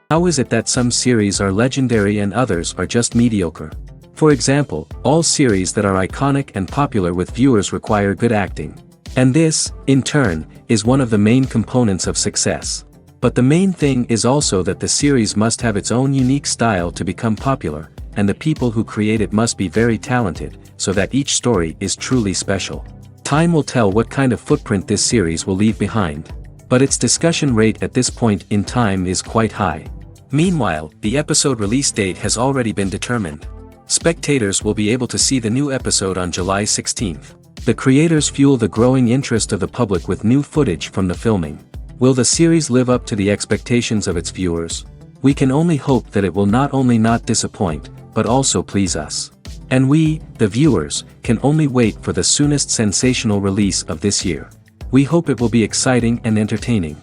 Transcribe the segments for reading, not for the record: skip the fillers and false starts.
How is it that some series are legendary and others are just mediocre? For example, all series that are iconic and popular with viewers require good acting. And this, in turn, is one of the main components of success. But the main thing is also that the series must have its own unique style to become popular, and the people who create it must be very talented, so that each story is truly special. Time will tell what kind of footprint this series will leave behind. But its discussion rate at this point in time is quite high. Meanwhile, the episode release date has already been determined. Spectators will be able to see the new episode on July 16th. The creators fuel the growing interest of the public with new footage from the filming. Will the series live up to the expectations of its viewers? We can only hope that it will not only not disappoint, but also please us. And we, the viewers, can only wait for the soonest sensational release of this year. We hope it will be exciting and entertaining.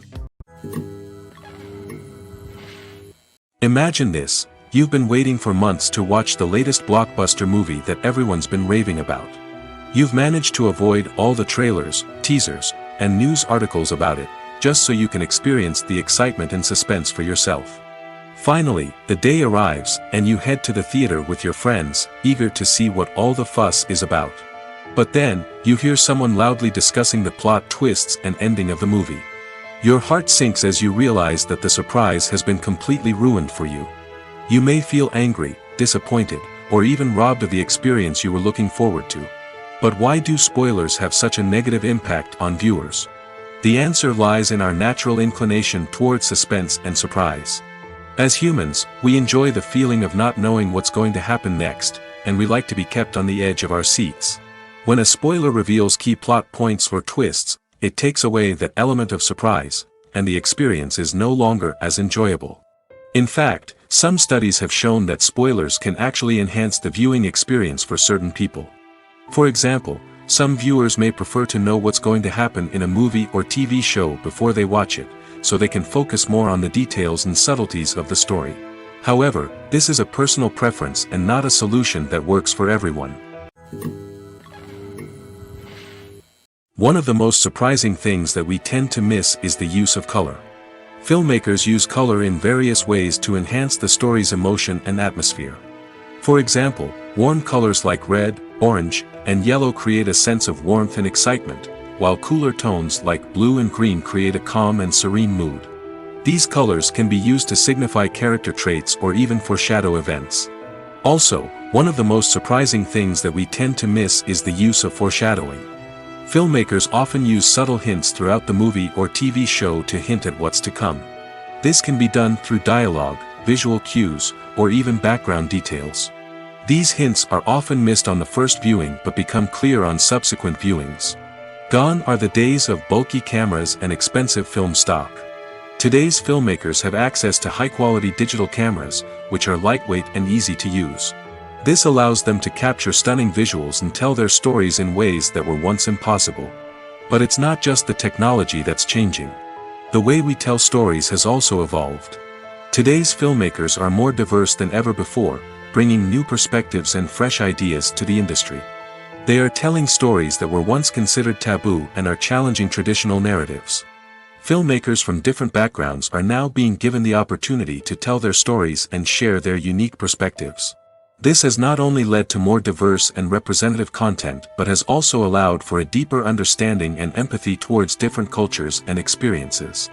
Imagine this, you've been waiting for months to watch the latest blockbuster movie that everyone's been raving about. You've managed to avoid all the trailers, teasers, and news articles about it, just so you can experience the excitement and suspense for yourself. Finally, the day arrives, and you head to the theater with your friends, eager to see what all the fuss is about. But then, you hear someone loudly discussing the plot twists and ending of the movie. Your heart sinks as you realize that the surprise has been completely ruined for you. You may feel angry, disappointed, or even robbed of the experience you were looking forward to. But why do spoilers have such a negative impact on viewers? The answer lies in our natural inclination towards suspense and surprise. As humans, we enjoy the feeling of not knowing what's going to happen next, and we like to be kept on the edge of our seats. When a spoiler reveals key plot points or twists, it takes away that element of surprise, and the experience is no longer as enjoyable. In fact, some studies have shown that spoilers can actually enhance the viewing experience for certain people. For example, some viewers may prefer to know what's going to happen in a movie or TV show before they watch it, so they can focus more on the details and subtleties of the story. However, this is a personal preference and not a solution that works for everyone. One of the most surprising things that we tend to miss is the use of color. Filmmakers use color in various ways to enhance the story's emotion and atmosphere. For example, warm colors like red, orange, and yellow create a sense of warmth and excitement, while cooler tones like blue and green create a calm and serene mood. These colors can be used to signify character traits or even foreshadow events. Also, one of the most surprising things that we tend to miss is the use of foreshadowing. Filmmakers often use subtle hints throughout the movie or TV show to hint at what's to come. This can be done through dialogue, visual cues, or even background details. These hints are often missed on the first viewing but become clear on subsequent viewings. Gone are the days of bulky cameras and expensive film stock. Today's filmmakers have access to high-quality digital cameras, which are lightweight and easy to use. This allows them to capture stunning visuals and tell their stories in ways that were once impossible. But it's not just the technology that's changing. The way we tell stories has also evolved. Today's filmmakers are more diverse than ever before, bringing new perspectives and fresh ideas to the industry. They are telling stories that were once considered taboo and are challenging traditional narratives. Filmmakers from different backgrounds are now being given the opportunity to tell their stories and share their unique perspectives. This has not only led to more diverse and representative content but has also allowed for a deeper understanding and empathy towards different cultures and experiences.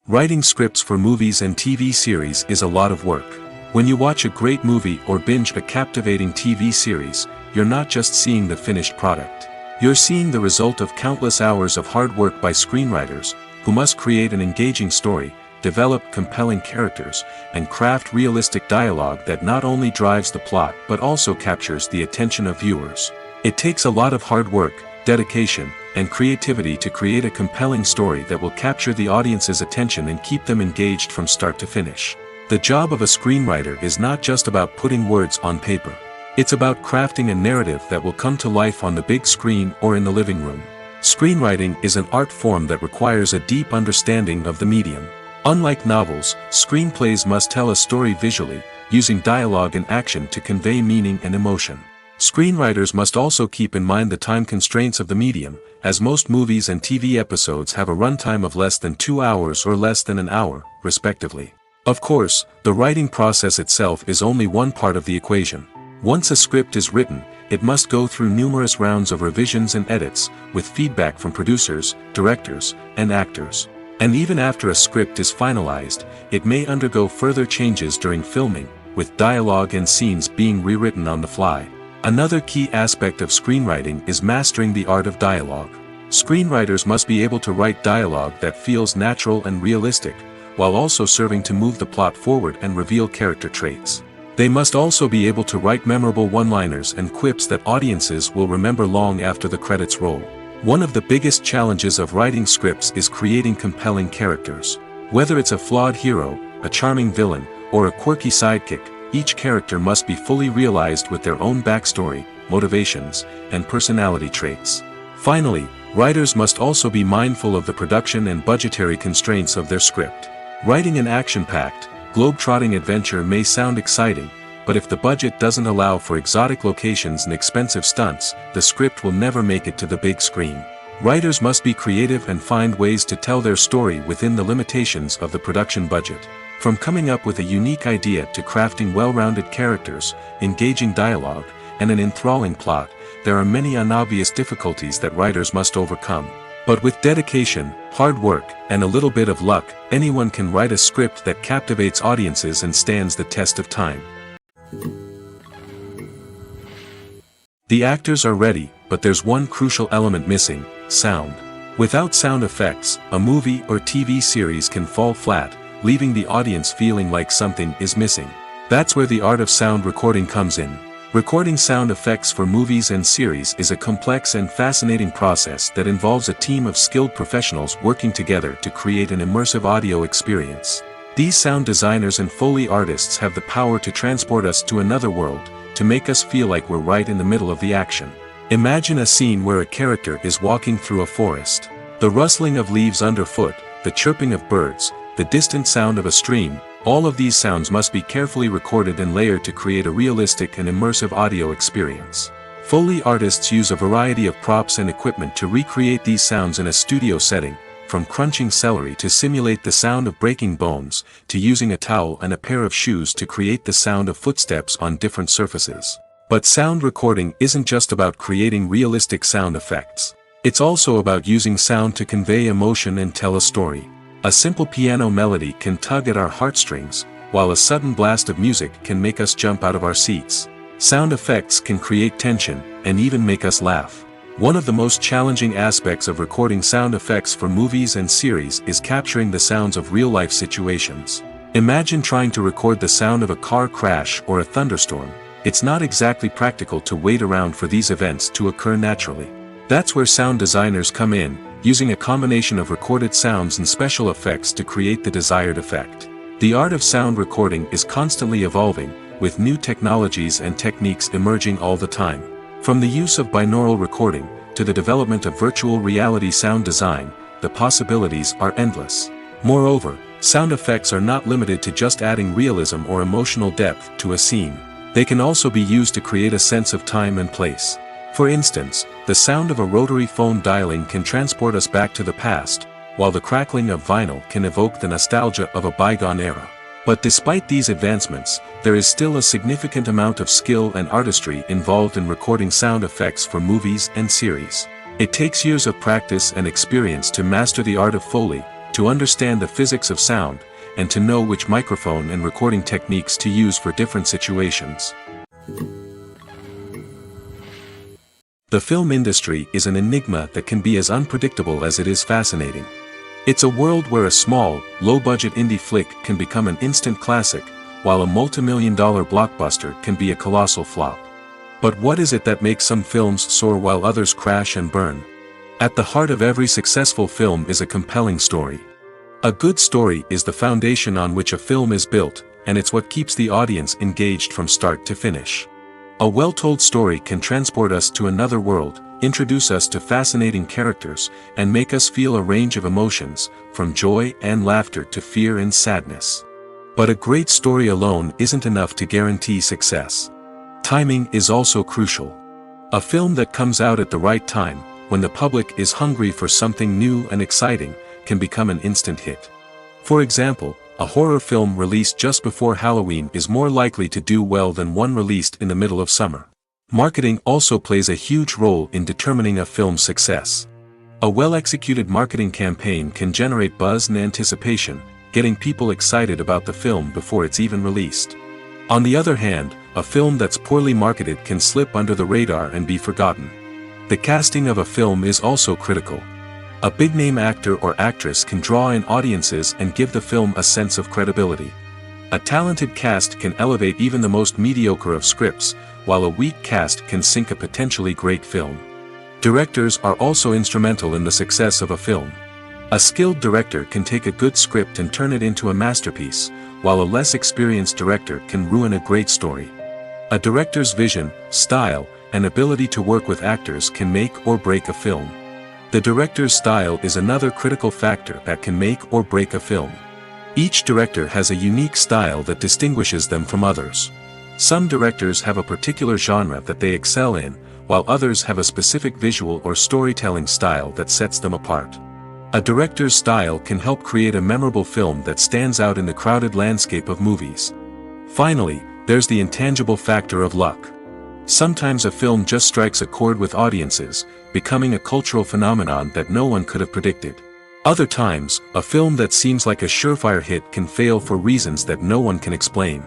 Writing scripts for movies and TV series is a lot of work. When you watch a great movie or binge a captivating TV series, you're not just seeing the finished product. You're seeing the result of countless hours of hard work by screenwriters, who must create an engaging story, develop compelling characters, and craft realistic dialogue that not only drives the plot but also captures the attention of viewers. It takes a lot of hard work, dedication, and creativity to create a compelling story that will capture the audience's attention and keep them engaged from start to finish. The job of a screenwriter is not just about putting words on paper. It's about crafting a narrative that will come to life on the big screen or in the living room. Screenwriting is an art form that requires a deep understanding of the medium. Unlike novels, screenplays must tell a story visually, using dialogue and action to convey meaning and emotion. Screenwriters must also keep in mind the time constraints of the medium, as most movies and TV episodes have a runtime of less than 2 hours or less than an hour, respectively. Of course, the writing process itself is only one part of the equation. Once a script is written, it must go through numerous rounds of revisions and edits, with feedback from producers, directors, and actors. And even after a script is finalized, it may undergo further changes during filming, with dialogue and scenes being rewritten on the fly. Another key aspect of screenwriting is mastering the art of dialogue. Screenwriters must be able to write dialogue that feels natural and realistic, while also serving to move the plot forward and reveal character traits. They must also be able to write memorable one-liners and quips that audiences will remember long after the credits roll. One of the biggest challenges of writing scripts is creating compelling characters. Whether it's a flawed hero, a charming villain, or a quirky sidekick, each character must be fully realized with their own backstory, motivations, and personality traits. Finally, writers must also be mindful of the production and budgetary constraints of their script. Writing an action-packed, globe-trotting adventure may sound exciting, but if the budget doesn't allow for exotic locations and expensive stunts, the script will never make it to the big screen. Writers must be creative and find ways to tell their story within the limitations of the production budget. From coming up with a unique idea to crafting well-rounded characters, engaging dialogue, and an enthralling plot, there are many unobvious difficulties that writers must overcome. But with dedication, hard work, and a little bit of luck, anyone can write a script that captivates audiences and stands the test of time. The actors are ready, but there's one crucial element missing: sound. Without sound effects, a movie or TV series can fall flat, leaving the audience feeling like something is missing. That's where the art of sound recording comes in. Recording sound effects for movies and series is a complex and fascinating process that involves a team of skilled professionals working together to create an immersive audio experience. These sound designers and Foley artists have the power to transport us to another world, to make us feel like we're right in the middle of the action. Imagine a scene where a character is walking through a forest. The rustling of leaves underfoot, the chirping of birds, the distant sound of a stream, all of these sounds must be carefully recorded and layered to create a realistic and immersive audio experience. Foley artists use a variety of props and equipment to recreate these sounds in a studio setting, from crunching celery to simulate the sound of breaking bones, to using a towel and a pair of shoes to create the sound of footsteps on different surfaces. But sound recording isn't just about creating realistic sound effects. It's also about using sound to convey emotion and tell a story. A simple piano melody can tug at our heartstrings, while a sudden blast of music can make us jump out of our seats. Sound effects can create tension, and even make us laugh. One of the most challenging aspects of recording sound effects for movies and series is capturing the sounds of real-life situations. Imagine trying to record the sound of a car crash or a thunderstorm. It's not exactly practical to wait around for these events to occur naturally. That's where sound designers come in, using a combination of recorded sounds and special effects to create the desired effect. The art of sound recording is constantly evolving, with new technologies and techniques emerging all the time. From the use of binaural recording, to the development of virtual reality sound design, the possibilities are endless. Moreover, sound effects are not limited to just adding realism or emotional depth to a scene. They can also be used to create a sense of time and place. For instance, the sound of a rotary phone dialing can transport us back to the past, while the crackling of vinyl can evoke the nostalgia of a bygone era. But despite these advancements, there is still a significant amount of skill and artistry involved in recording sound effects for movies and series. It takes years of practice and experience to master the art of Foley, to understand the physics of sound, and to know which microphone and recording techniques to use for different situations. The film industry is an enigma that can be as unpredictable as it is fascinating. It's a world where a small, low-budget indie flick can become an instant classic, while a multi-million-dollar blockbuster can be a colossal flop. But what is it that makes some films soar while others crash and burn? At the heart of every successful film is a compelling story. A good story is the foundation on which a film is built, and it's what keeps the audience engaged from start to finish. A well-told story can transport us to another world, introduce us to fascinating characters, and make us feel a range of emotions, from joy and laughter to fear and sadness. But a great story alone isn't enough to guarantee success. Timing is also crucial. A film that comes out at the right time, when the public is hungry for something new and exciting, can become an instant hit. For example, a horror film released just before Halloween is more likely to do well than one released in the middle of summer. Marketing also plays a huge role in determining a film's success. A well-executed marketing campaign can generate buzz and anticipation, getting people excited about the film before it's even released. On the other hand, a film that's poorly marketed can slip under the radar and be forgotten. The casting of a film is also critical. A big-name actor or actress can draw in audiences and give the film a sense of credibility. A talented cast can elevate even the most mediocre of scripts, while a weak cast can sink a potentially great film. Directors are also instrumental in the success of a film. A skilled director can take a good script and turn it into a masterpiece, while a less experienced director can ruin a great story. A director's vision, style, and ability to work with actors can make or break a film. The director's style is another critical factor that can make or break a film. Each director has a unique style that distinguishes them from others. Some directors have a particular genre that they excel in, while others have a specific visual or storytelling style that sets them apart. A director's style can help create a memorable film that stands out in the crowded landscape of movies. Finally, there's the intangible factor of luck. Sometimes a film just strikes a chord with audiences, becoming a cultural phenomenon that no one could have predicted. Other times, a film that seems like a surefire hit can fail for reasons that no one can explain.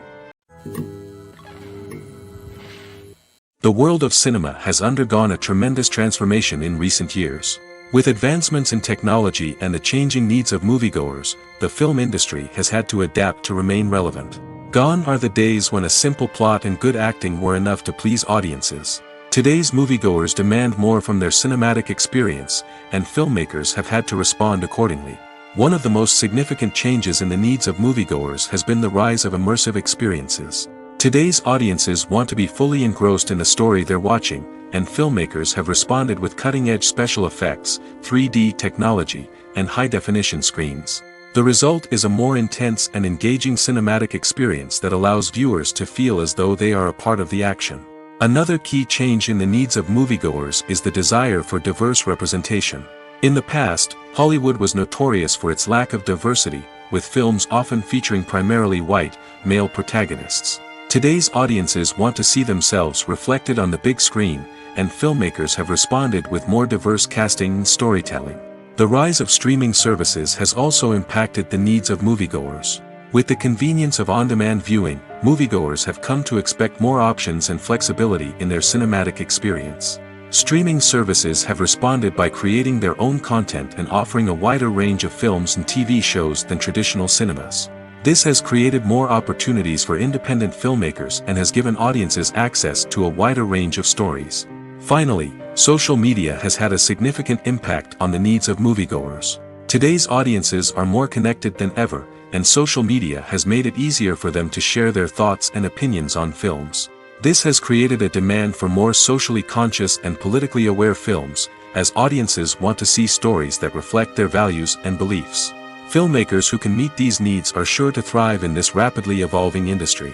The world of cinema has undergone a tremendous transformation in recent years. With advancements in technology and the changing needs of moviegoers, the film industry has had to adapt to remain relevant. Gone are the days when a simple plot and good acting were enough to please audiences. Today's moviegoers demand more from their cinematic experience, and filmmakers have had to respond accordingly. One of the most significant changes in the needs of moviegoers has been the rise of immersive experiences. Today's audiences want to be fully engrossed in the story they're watching, and filmmakers have responded with cutting-edge special effects, 3D technology, and high-definition screens. The result is a more intense and engaging cinematic experience that allows viewers to feel as though they are a part of the action. Another key change in the needs of moviegoers is the desire for diverse representation. In the past, Hollywood was notorious for its lack of diversity, with films often featuring primarily white, male protagonists. Today's audiences want to see themselves reflected on the big screen, and filmmakers have responded with more diverse casting and storytelling. The rise of streaming services has also impacted the needs of moviegoers. With the convenience of on-demand viewing, moviegoers have come to expect more options and flexibility in their cinematic experience. Streaming services have responded by creating their own content and offering a wider range of films and TV shows than traditional cinemas. This has created more opportunities for independent filmmakers and has given audiences access to a wider range of stories. Finally, social media has had a significant impact on the needs of moviegoers. Today's audiences are more connected than ever, and social media has made it easier for them to share their thoughts and opinions on films. This has created a demand for more socially conscious and politically aware films, as audiences want to see stories that reflect their values and beliefs. Filmmakers who can meet these needs are sure to thrive in this rapidly evolving industry.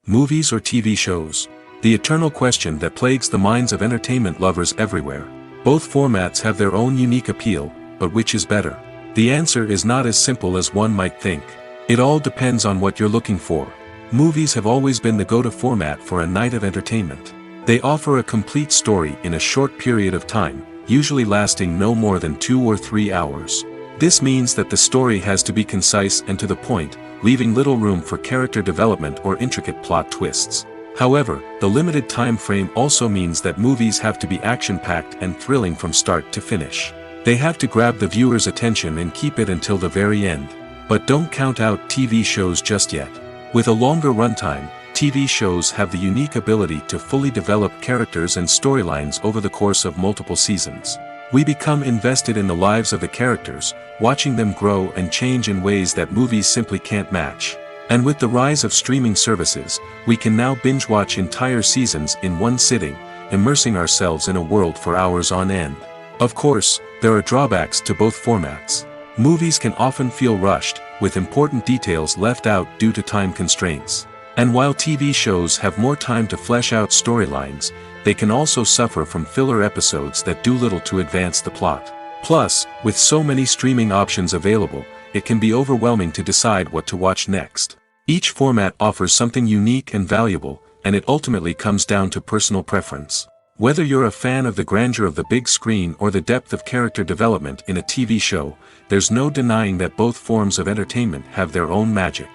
Movies or TV shows? The eternal question that plagues the minds of entertainment lovers everywhere. Both formats have their own unique appeal, but which is better? The answer is not as simple as one might think. It all depends on what you're looking for. Movies have always been the go-to format for a night of entertainment. They offer a complete story in a short period of time, usually lasting no more than 2 or 3 hours. This means that the story has to be concise and to the point, leaving little room for character development or intricate plot twists. However, the limited time frame also means that movies have to be action-packed and thrilling from start to finish. They have to grab the viewer's attention and keep it until the very end. But don't count out TV shows just yet. With a longer runtime, TV shows have the unique ability to fully develop characters and storylines over the course of multiple seasons. We become invested in the lives of the characters, watching them grow and change in ways that movies simply can't match. And with the rise of streaming services, we can now binge-watch entire seasons in one sitting, immersing ourselves in a world for hours on end. Of course, there are drawbacks to both formats. Movies can often feel rushed, with important details left out due to time constraints. And while TV shows have more time to flesh out storylines, they can also suffer from filler episodes that do little to advance the plot. Plus, with so many streaming options available, it can be overwhelming to decide what to watch next. Each format offers something unique and valuable, and it ultimately comes down to personal preference. Whether you're a fan of the grandeur of the big screen or the depth of character development in a TV show, there's no denying that both forms of entertainment have their own magic.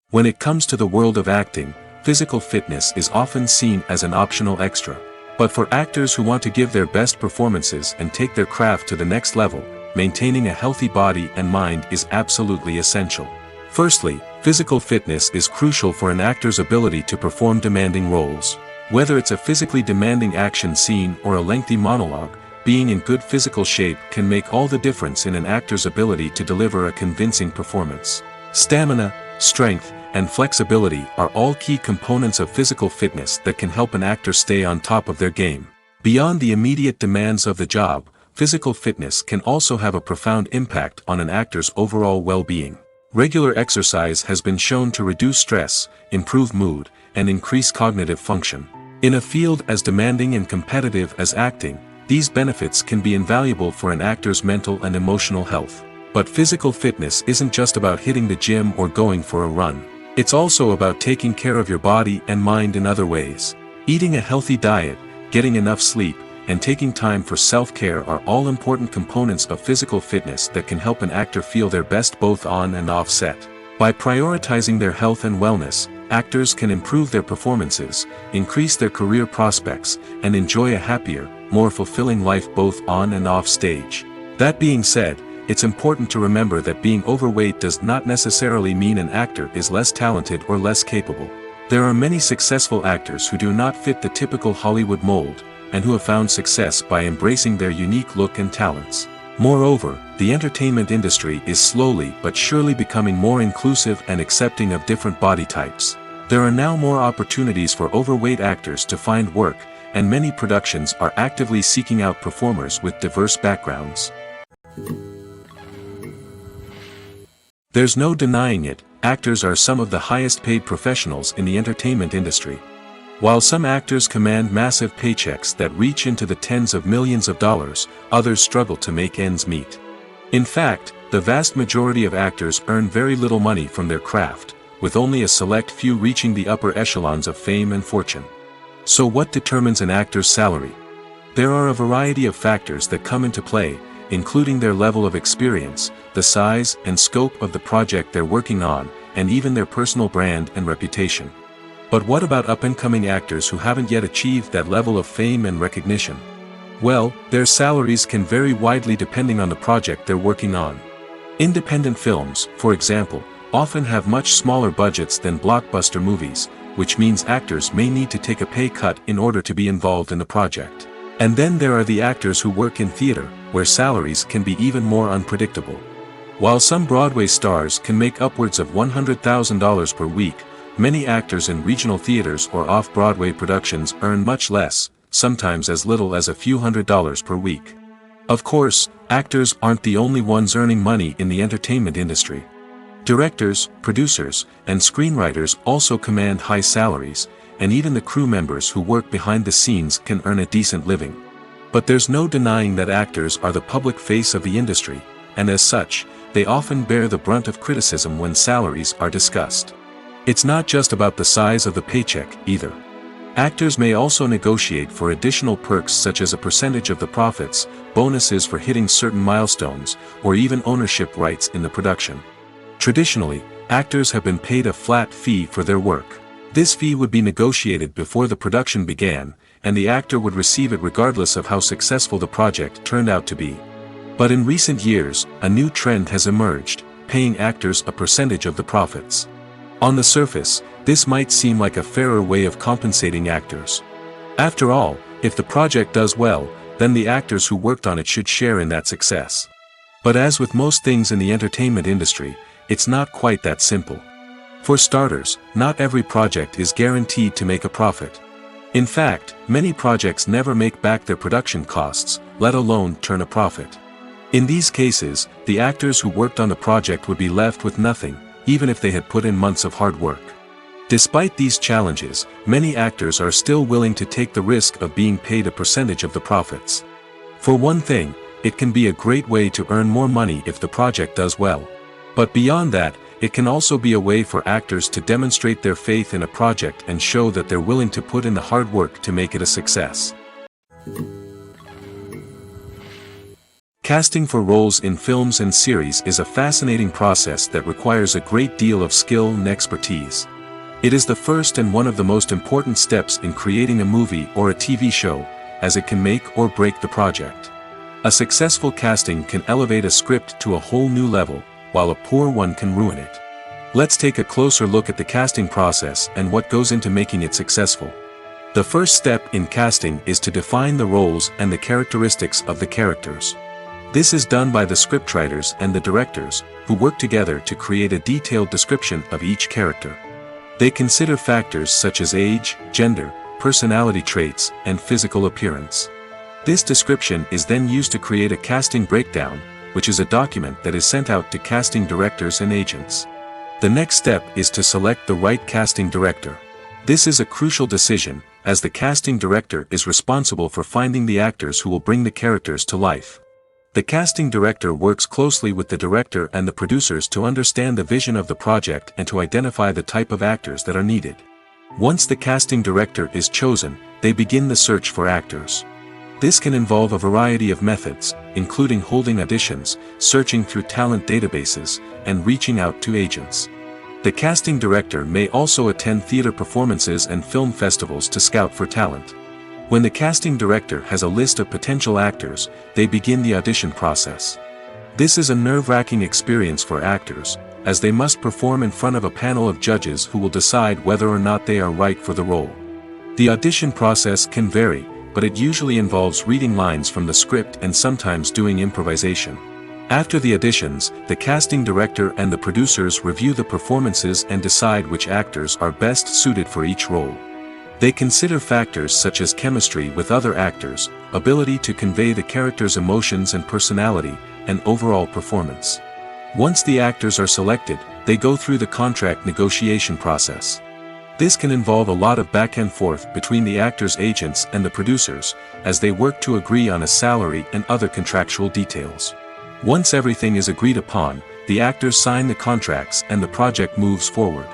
When it comes to the world of acting, physical fitness is often seen as an optional extra. But for actors who want to give their best performances and take their craft to the next level, maintaining a healthy body and mind is absolutely essential. Firstly, physical fitness is crucial for an actor's ability to perform demanding roles. Whether it's a physically demanding action scene or a lengthy monologue, being in good physical shape can make all the difference in an actor's ability to deliver a convincing performance. Stamina, strength, and flexibility are all key components of physical fitness that can help an actor stay on top of their game. Beyond the immediate demands of the job, physical fitness can also have a profound impact on an actor's overall well-being. Regular exercise has been shown to reduce stress, improve mood, and increase cognitive function. In a field as demanding and competitive as acting, these benefits can be invaluable for an actor's mental and emotional health. But physical fitness isn't just about hitting the gym or going for a run. It's also about taking care of your body and mind in other ways. Eating a healthy diet, getting enough sleep, and taking time for self-care are all important components of physical fitness that can help an actor feel their best both on and off set. By prioritizing their health and wellness, actors can improve their performances, increase their career prospects, and enjoy a happier, more fulfilling life both on and off stage. That being said, it's important to remember that being overweight does not necessarily mean an actor is less talented or less capable. There are many successful actors who do not fit the typical Hollywood mold, and who have found success by embracing their unique look and talents. Moreover, the entertainment industry is slowly but surely becoming more inclusive and accepting of different body types. There are now more opportunities for overweight actors to find work, and many productions are actively seeking out performers with diverse backgrounds. There's no denying it, actors are some of the highest paid professionals in the entertainment industry. While some actors command massive paychecks that reach into the tens of millions of dollars, others struggle to make ends meet. In fact, the vast majority of actors earn very little money from their craft, with only a select few reaching the upper echelons of fame and fortune. So what determines an actor's salary? There are a variety of factors that come into play, including their level of experience, the size and scope of the project they're working on, and even their personal brand and reputation. But what about up-and-coming actors who haven't yet achieved that level of fame and recognition? Well, their salaries can vary widely depending on the project they're working on. Independent films, for example, often have much smaller budgets than blockbuster movies, which means actors may need to take a pay cut in order to be involved in the project. And then there are the actors who work in theater, where salaries can be even more unpredictable. While some Broadway stars can make upwards of $100,000 per week, many actors in regional theaters or off-Broadway productions earn much less, sometimes as little as a few $100s per week. Of course, actors aren't the only ones earning money in the entertainment industry. Directors, producers, and screenwriters also command high salaries, and even the crew members who work behind the scenes can earn a decent living. But there's no denying that actors are the public face of the industry, and as such, they often bear the brunt of criticism when salaries are discussed. It's not just about the size of the paycheck, either. Actors may also negotiate for additional perks such as a percentage of the profits, bonuses for hitting certain milestones, or even ownership rights in the production. Traditionally, actors have been paid a flat fee for their work. This fee would be negotiated before the production began, and the actor would receive it regardless of how successful the project turned out to be. But in recent years, a new trend has emerged, paying actors a percentage of the profits. On the surface, this might seem like a fairer way of compensating actors. After all, if the project does well, then the actors who worked on it should share in that success. But as with most things in the entertainment industry, it's not quite that simple. For starters, not every project is guaranteed to make a profit. In fact, many projects never make back their production costs, let alone turn a profit. In these cases, the actors who worked on the project would be left with nothing, even if they had put in months of hard work. Despite these challenges, many actors are still willing to take the risk of being paid a percentage of the profits. For one thing, it can be a great way to earn more money if the project does well. But beyond that, it can also be a way for actors to demonstrate their faith in a project and show that they're willing to put in the hard work to make it a success. Casting for roles in films and series is a fascinating process that requires a great deal of skill and expertise. It is the first and one of the most important steps in creating a movie or a TV show, as it can make or break the project. A successful casting can elevate a script to a whole new level, while a poor one can ruin it. Let's take a closer look at the casting process and what goes into making it successful. The first step in casting is to define the roles and the characteristics of the characters. This is done by the scriptwriters and the directors, who work together to create a detailed description of each character. They consider factors such as age, gender, personality traits, and physical appearance. This description is then used to create a casting breakdown, which is a document that is sent out to casting directors and agents. The next step is to select the right casting director. This is a crucial decision, as the casting director is responsible for finding the actors who will bring the characters to life. The casting director works closely with the director and the producers to understand the vision of the project and to identify the type of actors that are needed. Once the casting director is chosen, they begin the search for actors. This can involve a variety of methods, including holding auditions, searching through talent databases, and reaching out to agents. The casting director may also attend theater performances and film festivals to scout for talent. When the casting director has a list of potential actors, they begin the audition process. This is a nerve-wracking experience for actors, as they must perform in front of a panel of judges who will decide whether or not they are right for the role. The audition process can vary, but it usually involves reading lines from the script and sometimes doing improvisation. After the auditions, the casting director and the producers review the performances and decide which actors are best suited for each role. They consider factors such as chemistry with other actors, ability to convey the character's emotions and personality, and overall performance. Once the actors are selected, they go through the contract negotiation process. This can involve a lot of back and forth between the actors' agents and the producers, as they work to agree on a salary and other contractual details. Once everything is agreed upon, the actors sign the contracts and the project moves forward.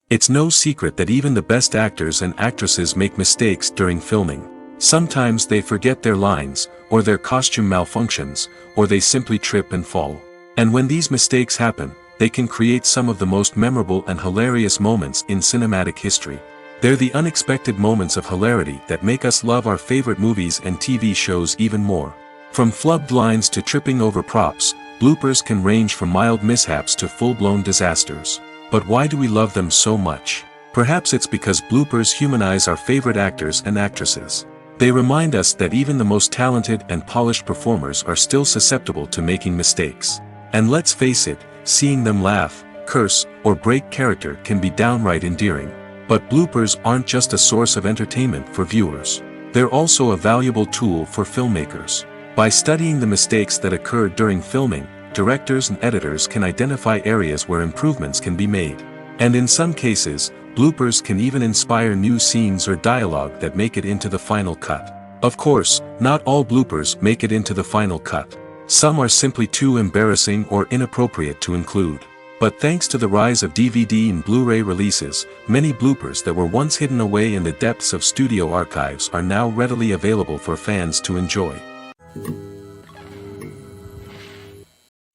It's no secret that even the best actors and actresses make mistakes during filming. Sometimes they forget their lines, or their costume malfunctions, or they simply trip and fall. And when these mistakes happen, they can create some of the most memorable and hilarious moments in cinematic history. They're the unexpected moments of hilarity that make us love our favorite movies and TV shows even more. From flubbed lines to tripping over props, bloopers can range from mild mishaps to full-blown disasters. But why do we love them so much? Perhaps it's because bloopers humanize our favorite actors and actresses. They remind us that even the most talented and polished performers are still susceptible to making mistakes. And let's face it, seeing them laugh, curse, or break character can be downright endearing. But bloopers aren't just a source of entertainment for viewers. They're also a valuable tool for filmmakers. By studying the mistakes that occurred during filming, directors and editors can identify areas where improvements can be made. And in some cases, bloopers can even inspire new scenes or dialogue that make it into the final cut. Of course, not all bloopers make it into the final cut. Some are simply too embarrassing or inappropriate to include. But thanks to the rise of DVD and Blu-ray releases, many bloopers that were once hidden away in the depths of studio archives are now readily available for fans to enjoy.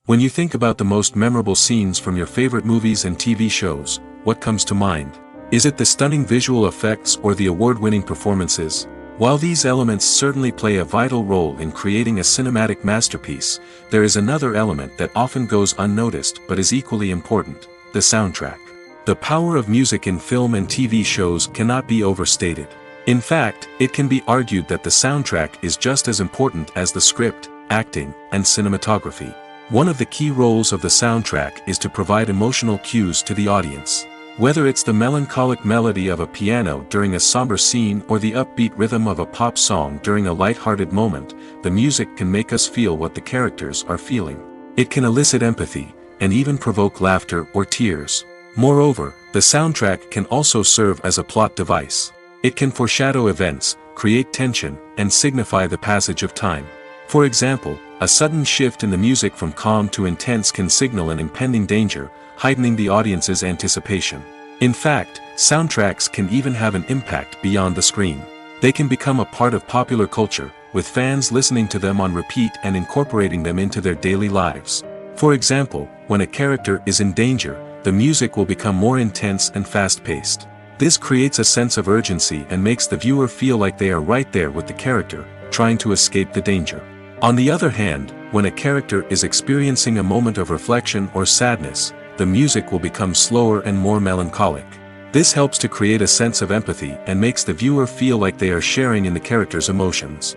When you think about the most memorable scenes from your favorite movies and TV shows, what comes to mind? Is it the stunning visual effects or the award-winning performances? While these elements certainly play a vital role in creating a cinematic masterpiece, there is another element that often goes unnoticed but is equally important: the soundtrack. The power of music in film and TV shows cannot be overstated. In fact, it can be argued that the soundtrack is just as important as the script, acting, and cinematography. One of the key roles of the soundtrack is to provide emotional cues to the audience. Whether it's the melancholic melody of a piano during a somber scene or the upbeat rhythm of a pop song during a light-hearted moment, the music can make us feel what the characters are feeling. It can elicit empathy, and even provoke laughter or tears. Moreover, the soundtrack can also serve as a plot device. It can foreshadow events, create tension, and signify the passage of time. For example, a sudden shift in the music from calm to intense can signal an impending danger, heightening the audience's anticipation. In fact, soundtracks can even have an impact beyond the screen. They can become a part of popular culture, with fans listening to them on repeat and incorporating them into their daily lives. For example, when a character is in danger, the music will become more intense and fast-paced. This creates a sense of urgency and makes the viewer feel like they are right there with the character, trying to escape the danger. On the other hand, when a character is experiencing a moment of reflection or sadness, the music will become slower and more melancholic. This helps to create a sense of empathy and makes the viewer feel like they are sharing in the character's emotions.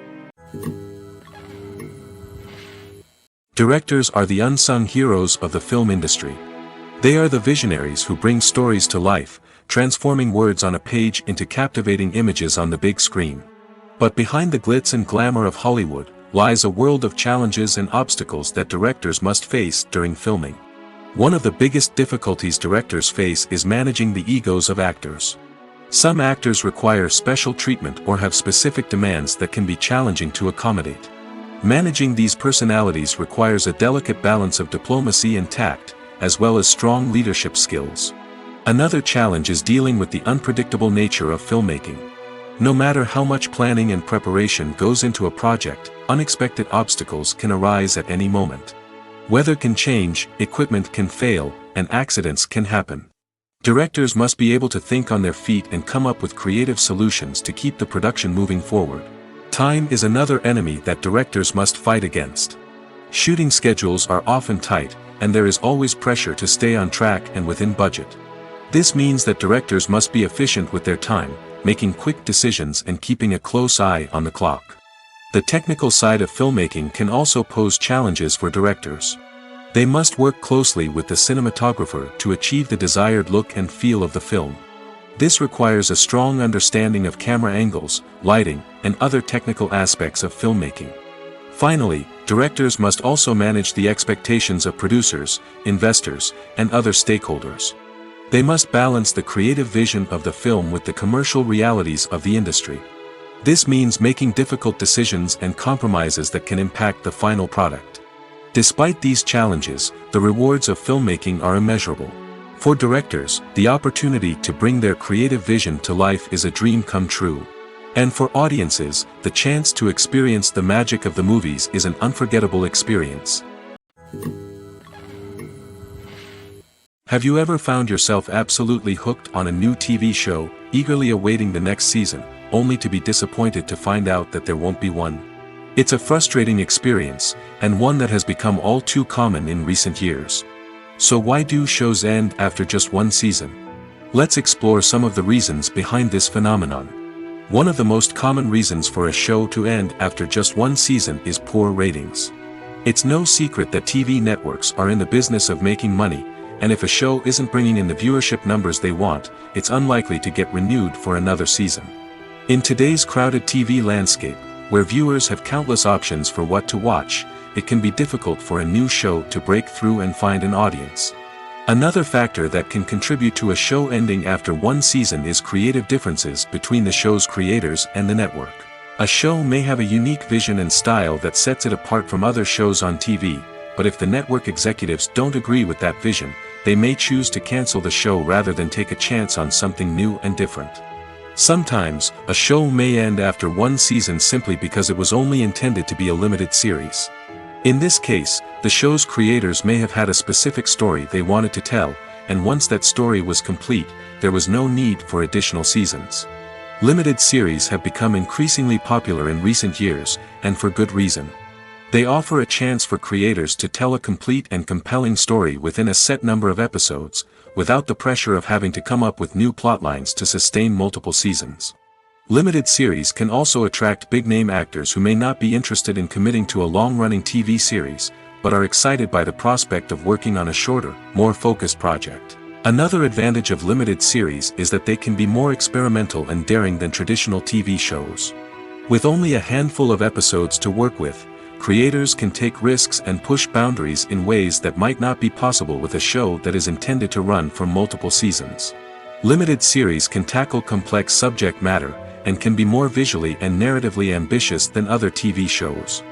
Directors are the unsung heroes of the film industry. They are the visionaries who bring stories to life, transforming words on a page into captivating images on the big screen. But behind the glitz and glamour of Hollywood, lies a world of challenges and obstacles that directors must face during filming. One of the biggest difficulties directors face is managing the egos of actors. Some actors require special treatment or have specific demands that can be challenging to accommodate. Managing these personalities requires a delicate balance of diplomacy and tact, as well as strong leadership skills. Another challenge is dealing with the unpredictable nature of filmmaking. No matter how much planning and preparation goes into a project, unexpected obstacles can arise at any moment. Weather can change, equipment can fail, and accidents can happen. Directors must be able to think on their feet and come up with creative solutions to keep the production moving forward. Time is another enemy that directors must fight against. Shooting schedules are often tight, and there is always pressure to stay on track and within budget. This means that directors must be efficient with their time, making quick decisions and keeping a close eye on the clock. The technical side of filmmaking can also pose challenges for directors. They must work closely with the cinematographer to achieve the desired look and feel of the film. This requires a strong understanding of camera angles, lighting, and other technical aspects of filmmaking. Finally, directors must also manage the expectations of producers, investors, and other stakeholders. They must balance the creative vision of the film with the commercial realities of the industry. This means making difficult decisions and compromises that can impact the final product. Despite these challenges, the rewards of filmmaking are immeasurable. For directors, the opportunity to bring their creative vision to life is a dream come true. And for audiences, the chance to experience the magic of the movies is an unforgettable experience. Have you ever found yourself absolutely hooked on a new TV show, eagerly awaiting the next season, only to be disappointed to find out that there won't be one? It's a frustrating experience, and one that has become all too common in recent years. So why do shows end after just one season? Let's explore some of the reasons behind this phenomenon. One of the most common reasons for a show to end after just one season is poor ratings. It's no secret that TV networks are in the business of making money, and if a show isn't bringing in the viewership numbers they want, it's unlikely to get renewed for another season. In today's crowded TV landscape, where viewers have countless options for what to watch, it can be difficult for a new show to break through and find an audience. Another factor that can contribute to a show ending after one season is creative differences between the show's creators and the network. A show may have a unique vision and style that sets it apart from other shows on TV, but if the network executives don't agree with that vision, they may choose to cancel the show rather than take a chance on something new and different. Sometimes, a show may end after one season simply because it was only intended to be a limited series. In this case, the show's creators may have had a specific story they wanted to tell, and once that story was complete, there was no need for additional seasons. Limited series have become increasingly popular in recent years, and for good reason. They offer a chance for creators to tell a complete and compelling story within a set number of episodes, without the pressure of having to come up with new plotlines to sustain multiple seasons. Limited series can also attract big-name actors who may not be interested in committing to a long-running TV series, but are excited by the prospect of working on a shorter, more focused project. Another advantage of limited series is that they can be more experimental and daring than traditional TV shows. With only a handful of episodes to work with, creators can take risks and push boundaries in ways that might not be possible with a show that is intended to run for multiple seasons. Limited series can tackle complex subject matter, and can be more visually and narratively ambitious than other TV shows.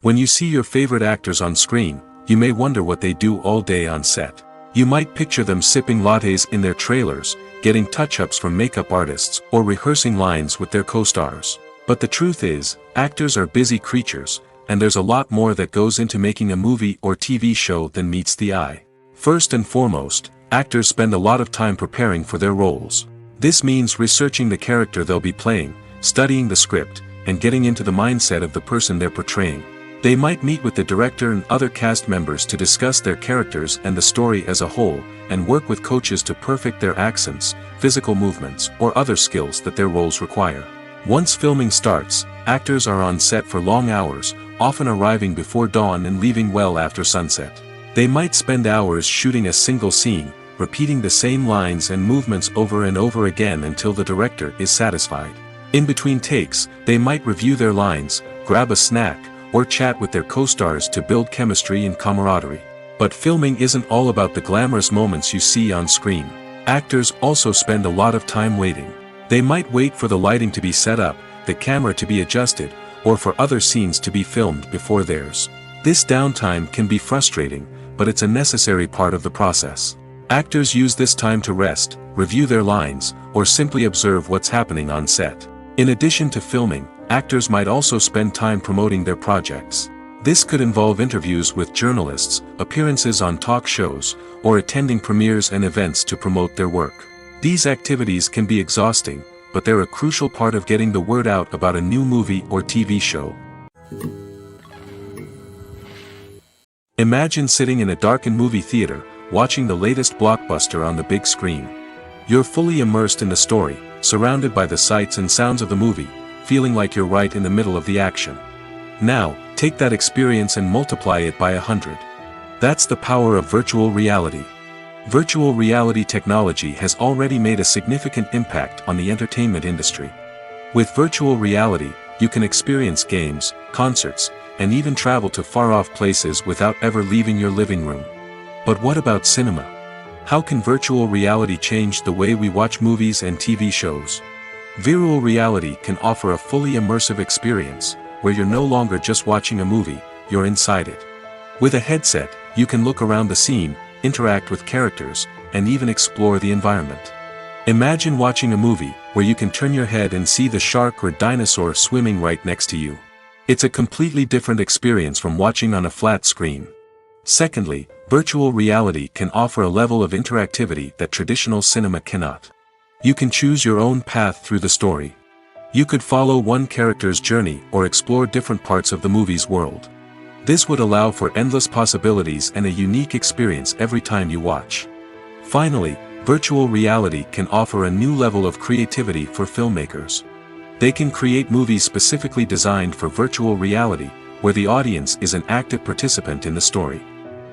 When you see your favorite actors on screen, you may wonder what they do all day on set. You might picture them sipping lattes in their trailers, getting touch-ups from makeup artists, or rehearsing lines with their co-stars. But the truth is, actors are busy creatures, and there's a lot more that goes into making a movie or TV show than meets the eye. First and foremost, actors spend a lot of time preparing for their roles. This means researching the character they'll be playing, studying the script, and getting into the mindset of the person they're portraying. They might meet with the director and other cast members to discuss their characters and the story as a whole, and work with coaches to perfect their accents, physical movements, or other skills that their roles require. Once filming starts, actors are on set for long hours, often arriving before dawn and leaving well after sunset. They might spend hours shooting a single scene, repeating the same lines and movements over and over again until the director is satisfied. In between takes, they might review their lines, grab a snack, or chat with their co-stars to build chemistry and camaraderie. But filming isn't all about the glamorous moments you see on screen. Actors also spend a lot of time waiting. They might wait for the lighting to be set up, the camera to be adjusted, or for other scenes to be filmed before theirs. This downtime can be frustrating, but it's a necessary part of the process. Actors use this time to rest, review their lines, or simply observe what's happening on set. In addition to filming, actors might also spend time promoting their projects. This could involve interviews with journalists, appearances on talk shows, or attending premieres and events to promote their work. These activities can be exhausting, but they're a crucial part of getting the word out about a new movie or TV show. Imagine sitting in a darkened movie theater, watching the latest blockbuster on the big screen. You're fully immersed in the story, surrounded by the sights and sounds of the movie, feeling like you're right in the middle of the action. Now, take that experience and multiply it by 100. That's the power of virtual reality. Virtual reality technology has already made a significant impact on the entertainment industry. With virtual reality, you can experience games, concerts, and even travel to far-off places without ever leaving your living room. But what about cinema? How can virtual reality change the way we watch movies and TV shows? Virtual reality can offer a fully immersive experience, where you're no longer just watching a movie, you're inside it. With a headset, you can look around the scene, interact with characters, and even explore the environment. Imagine watching a movie, where you can turn your head and see the shark or dinosaur swimming right next to you. It's a completely different experience from watching on a flat screen. Secondly, virtual reality can offer a level of interactivity that traditional cinema cannot. You can choose your own path through the story. You could follow one character's journey or explore different parts of the movie's world. This would allow for endless possibilities and a unique experience every time you watch. Finally, virtual reality can offer a new level of creativity for filmmakers. They can create movies specifically designed for virtual reality, where the audience is an active participant in the story.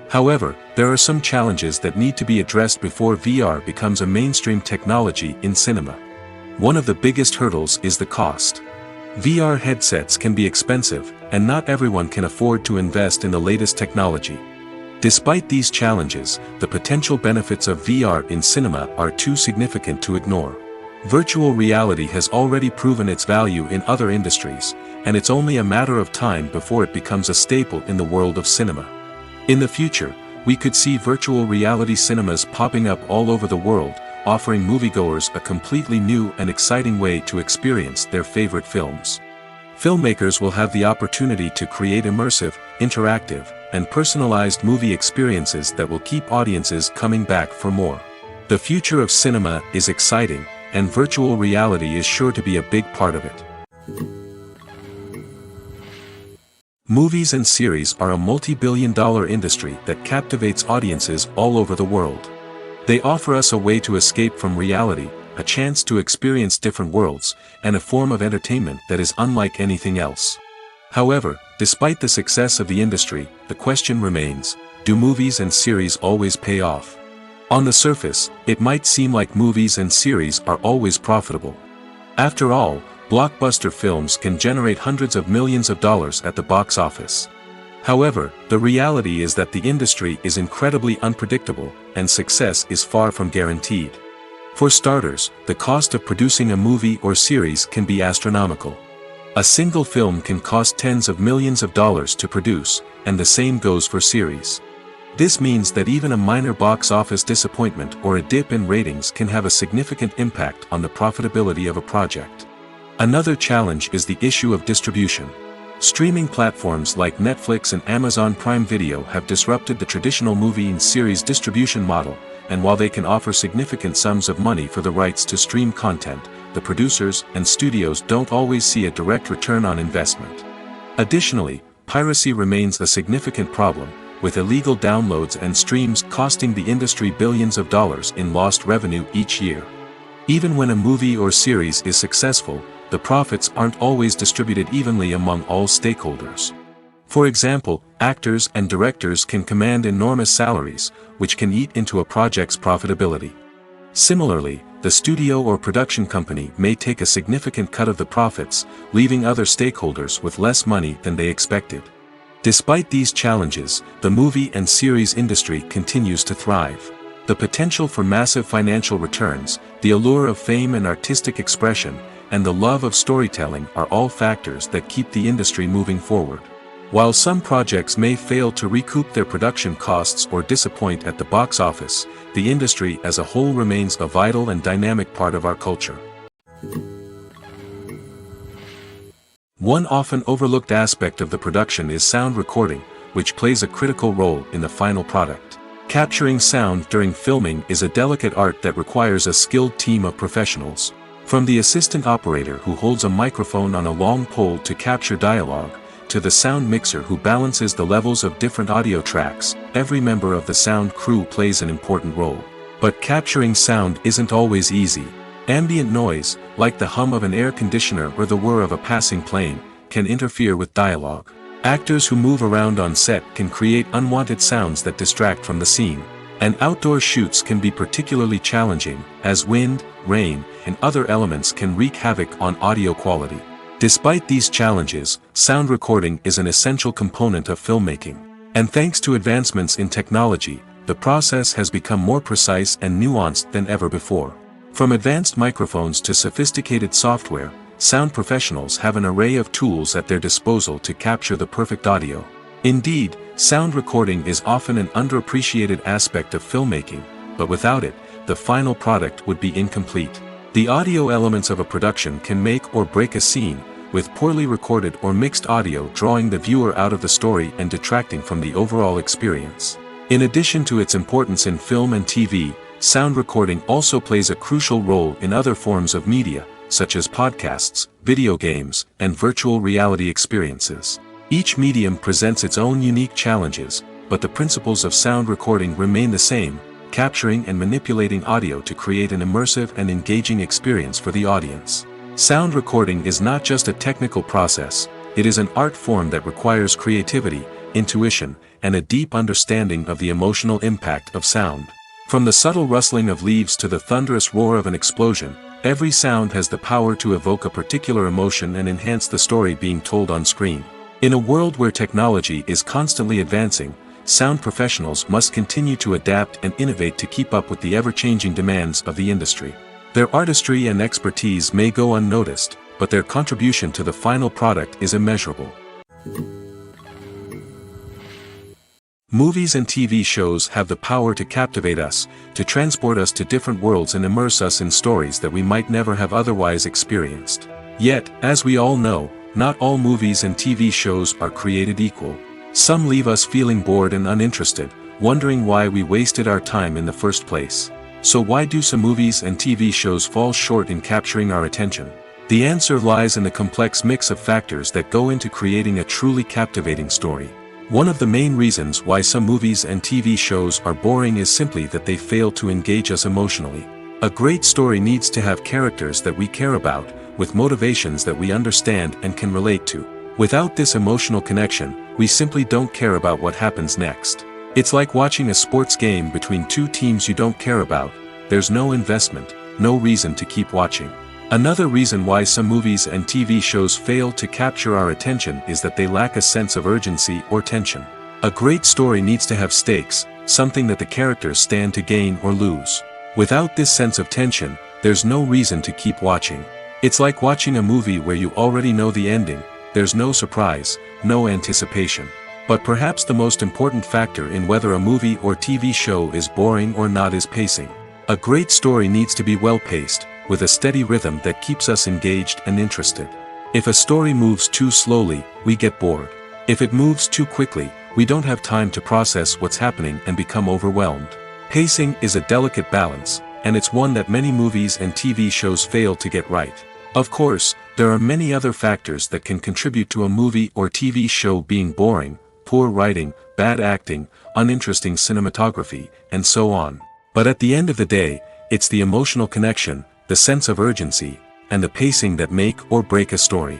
However, there are some challenges that need to be addressed before VR becomes a mainstream technology in cinema. One of the biggest hurdles is the cost. VR headsets can be expensive, and not everyone can afford to invest in the latest technology. Despite these challenges, the potential benefits of VR in cinema are too significant to ignore. Virtual reality has already proven its value in other industries, and it's only a matter of time before it becomes a staple in the world of cinema. In the future, we could see virtual reality cinemas popping up all over the world, offering moviegoers a completely new and exciting way to experience their favorite films. Filmmakers will have the opportunity to create immersive, interactive, and personalized movie experiences that will keep audiences coming back for more. The future of cinema is exciting, and virtual reality is sure to be a big part of it. Movies and series are a multi-billion-dollar industry that captivates audiences all over the world. They offer us a way to escape from reality, a chance to experience different worlds, and a form of entertainment that is unlike anything else. However, despite the success of the industry, the question remains, do movies and series always pay off? On the surface, it might seem like movies and series are always profitable. After all, blockbuster films can generate hundreds of millions of dollars at the box office. However, the reality is that the industry is incredibly unpredictable, and success is far from guaranteed. For starters, the cost of producing a movie or series can be astronomical. A single film can cost tens of millions of dollars to produce, and the same goes for series. This means that even a minor box office disappointment or a dip in ratings can have a significant impact on the profitability of a project. Another challenge is the issue of distribution. Streaming platforms like Netflix and Amazon Prime Video have disrupted the traditional movie and series distribution model, and while they can offer significant sums of money for the rights to stream content, the producers and studios don't always see a direct return on investment. Additionally, piracy remains a significant problem, with illegal downloads and streams costing the industry billions of dollars in lost revenue each year. Even when a movie or series is successful, the profits aren't always distributed evenly among all stakeholders. For example, actors and directors can command enormous salaries, which can eat into a project's profitability. Similarly, the studio or production company may take a significant cut of the profits, leaving other stakeholders with less money than they expected. Despite these challenges, the movie and series industry continues to thrive. The potential for massive financial returns, the allure of fame and artistic expression, and the love of storytelling are all factors that keep the industry moving forward. While some projects may fail to recoup their production costs or disappoint at the box office, the industry as a whole remains a vital and dynamic part of our culture. One often overlooked aspect of the production is sound recording, which plays a critical role in the final product. Capturing sound during filming is a delicate art that requires a skilled team of professionals. From the assistant operator who holds a microphone on a long pole to capture dialogue, to the sound mixer who balances the levels of different audio tracks, every member of the sound crew plays an important role. But capturing sound isn't always easy. Ambient noise, like the hum of an air conditioner or the whir of a passing plane, can interfere with dialogue. Actors who move around on set can create unwanted sounds that distract from the scene. And outdoor shoots can be particularly challenging, as wind, rain, and other elements can wreak havoc on audio quality. Despite these challenges, sound recording is an essential component of filmmaking. And thanks to advancements in technology, the process has become more precise and nuanced than ever before. From advanced microphones to sophisticated software, sound professionals have an array of tools at their disposal to capture the perfect audio. Indeed, sound recording is often an underappreciated aspect of filmmaking, but without it, the final product would be incomplete. The audio elements of a production can make or break a scene, with poorly recorded or mixed audio drawing the viewer out of the story and detracting from the overall experience. In addition to its importance in film and TV, sound recording also plays a crucial role in other forms of media, such as podcasts, video games, and virtual reality experiences. Each medium presents its own unique challenges, but the principles of sound recording remain the same: capturing and manipulating audio to create an immersive and engaging experience for the audience. Sound recording is not just a technical process, it is an art form that requires creativity, intuition, and a deep understanding of the emotional impact of sound. From the subtle rustling of leaves to the thunderous roar of an explosion, every sound has the power to evoke a particular emotion and enhance the story being told on screen. In a world where technology is constantly advancing, sound professionals must continue to adapt and innovate to keep up with the ever-changing demands of the industry. Their artistry and expertise may go unnoticed, but their contribution to the final product is immeasurable. Movies and TV shows have the power to captivate us, to transport us to different worlds and immerse us in stories that we might never have otherwise experienced. Yet, as we all know, not all movies and TV shows are created equal. Some leave us feeling bored and uninterested, wondering why we wasted our time in the first place. So why do some movies and TV shows fall short in capturing our attention? The answer lies in the complex mix of factors that go into creating a truly captivating story. One of the main reasons why some movies and TV shows are boring is simply that they fail to engage us emotionally. A great story needs to have characters that we care about, with motivations that we understand and can relate to. Without this emotional connection, we simply don't care about what happens next. It's like watching a sports game between two teams you don't care about. There's no investment, no reason to keep watching. Another reason why some movies and TV shows fail to capture our attention is that they lack a sense of urgency or tension. A great story needs to have stakes, something that the characters stand to gain or lose. Without this sense of tension, there's no reason to keep watching. It's like watching a movie where you already know the ending. There's no surprise, no anticipation. But perhaps the most important factor in whether a movie or TV show is boring or not is pacing. A great story needs to be well-paced, with a steady rhythm that keeps us engaged and interested. If a story moves too slowly, we get bored. If it moves too quickly, we don't have time to process what's happening and become overwhelmed. Pacing is a delicate balance, and it's one that many movies and TV shows fail to get right. Of course, there are many other factors that can contribute to a movie or TV show being boring: poor writing, bad acting, uninteresting cinematography, and so on. But at the end of the day, it's the emotional connection, the sense of urgency, and the pacing that make or break a story.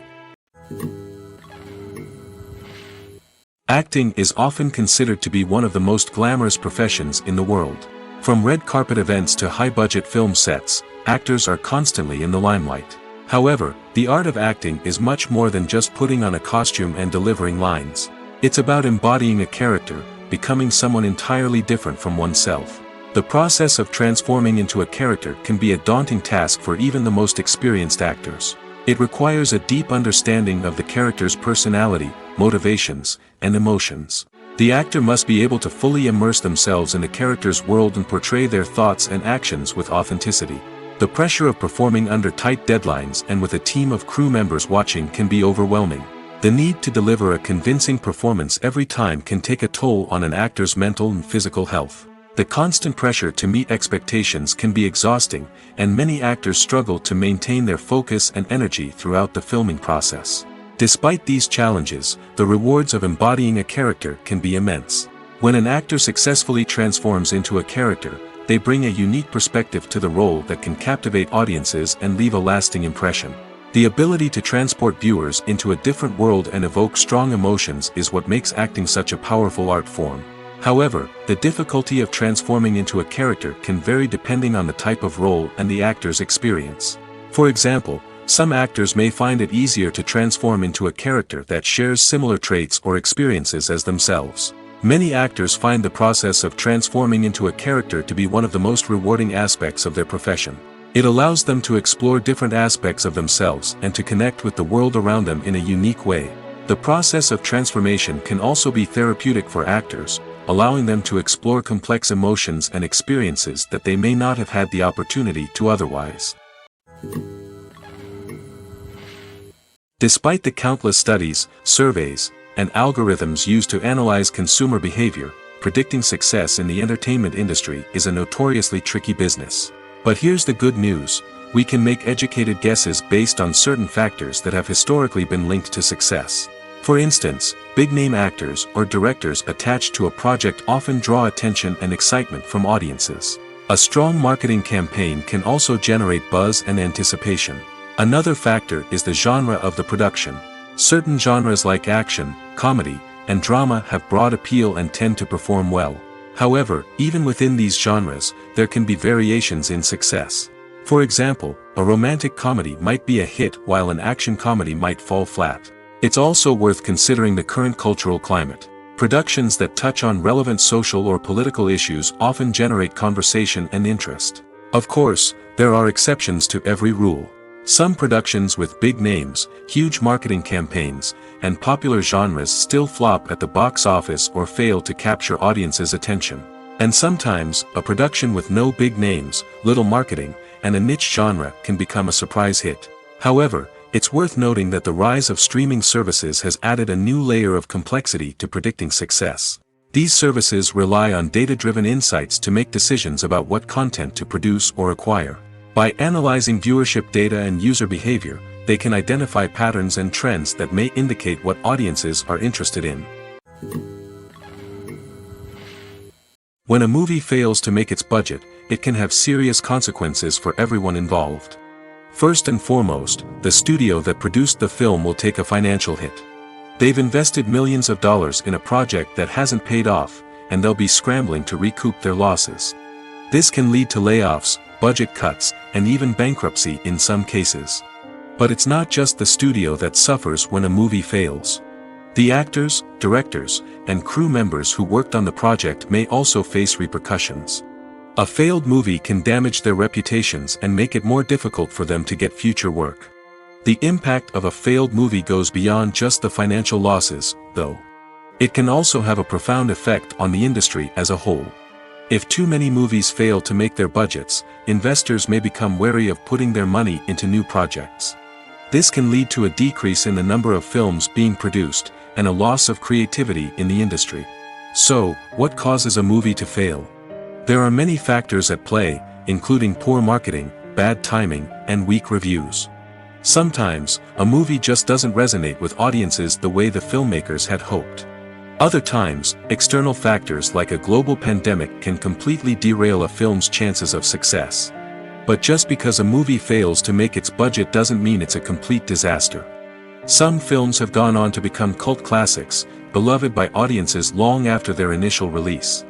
Acting is often considered to be one of the most glamorous professions in the world. From red carpet events to high-budget film sets, actors are constantly in the limelight. However, the art of acting is much more than just putting on a costume and delivering lines. It's about embodying a character, becoming someone entirely different from oneself. The process of transforming into a character can be a daunting task for even the most experienced actors. It requires a deep understanding of the character's personality, motivations, and emotions. The actor must be able to fully immerse themselves in the character's world and portray their thoughts and actions with authenticity. The pressure of performing under tight deadlines and with a team of crew members watching can be overwhelming. The need to deliver a convincing performance every time can take a toll on an actor's mental and physical health. The constant pressure to meet expectations can be exhausting, and many actors struggle to maintain their focus and energy throughout the filming process. Despite these challenges, the rewards of embodying a character can be immense. When an actor successfully transforms into a character, they bring a unique perspective to the role that can captivate audiences and leave a lasting impression. The ability to transport viewers into a different world and evoke strong emotions is what makes acting such a powerful art form. However, the difficulty of transforming into a character can vary depending on the type of role and the actor's experience. For example, some actors may find it easier to transform into a character that shares similar traits or experiences as themselves. Many actors find the process of transforming into a character to be one of the most rewarding aspects of their profession. It allows them to explore different aspects of themselves and to connect with the world around them in a unique way. The process of transformation can also be therapeutic for actors, allowing them to explore complex emotions and experiences that they may not have had the opportunity to otherwise. Despite the countless studies, surveys, and algorithms used to analyze consumer behavior, predicting success in the entertainment industry is a notoriously tricky business. But here's the good news: we can make educated guesses based on certain factors that have historically been linked to success. For instance, big-name actors or directors attached to a project often draw attention and excitement from audiences. A strong marketing campaign can also generate buzz and anticipation. Another factor is the genre of the production. Certain genres like action, comedy, and drama have broad appeal and tend to perform well. However, even within these genres, there can be variations in success. For example, a romantic comedy might be a hit while an action comedy might fall flat. It's also worth considering the current cultural climate. Productions that touch on relevant social or political issues often generate conversation and interest. Of course, there are exceptions to every rule. Some productions with big names, huge marketing campaigns, and popular genres still flop at the box office or fail to capture audiences' attention. And sometimes, a production with no big names, little marketing, and a niche genre can become a surprise hit. However, it's worth noting that the rise of streaming services has added a new layer of complexity to predicting success. These services rely on data-driven insights to make decisions about what content to produce or acquire. By analyzing viewership data and user behavior, they can identify patterns and trends that may indicate what audiences are interested in. When a movie fails to make its budget, it can have serious consequences for everyone involved. First and foremost, the studio that produced the film will take a financial hit. They've invested millions of dollars in a project that hasn't paid off, and they'll be scrambling to recoup their losses. This can lead to layoffs, budget cuts, and even bankruptcy in some cases. But it's not just the studio that suffers when a movie fails. The actors, directors, and crew members who worked on the project may also face repercussions. A failed movie can damage their reputations and make it more difficult for them to get future work. The impact of a failed movie goes beyond just the financial losses, though. It can also have a profound effect on the industry as a whole. If too many movies fail to make their budgets, investors may become wary of putting their money into new projects. This can lead to a decrease in the number of films being produced, and a loss of creativity in the industry. So, what causes a movie to fail? There are many factors at play, including poor marketing, bad timing, and weak reviews. Sometimes, a movie just doesn't resonate with audiences the way the filmmakers had hoped. Other times, external factors like a global pandemic can completely derail a film's chances of success. But just because a movie fails to make its budget doesn't mean it's a complete disaster. Some films have gone on to become cult classics, beloved by audiences long after their initial release.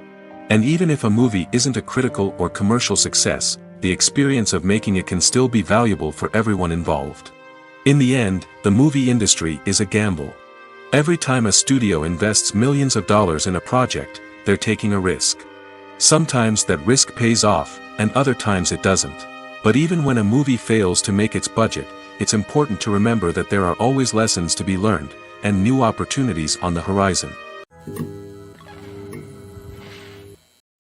And even if a movie isn't a critical or commercial success, the experience of making it can still be valuable for everyone involved. In the end, the movie industry is a gamble. Every time a studio invests millions of dollars in a project, they're taking a risk. Sometimes that risk pays off, and other times it doesn't. But even when a movie fails to make its budget, it's important to remember that there are always lessons to be learned, and new opportunities on the horizon.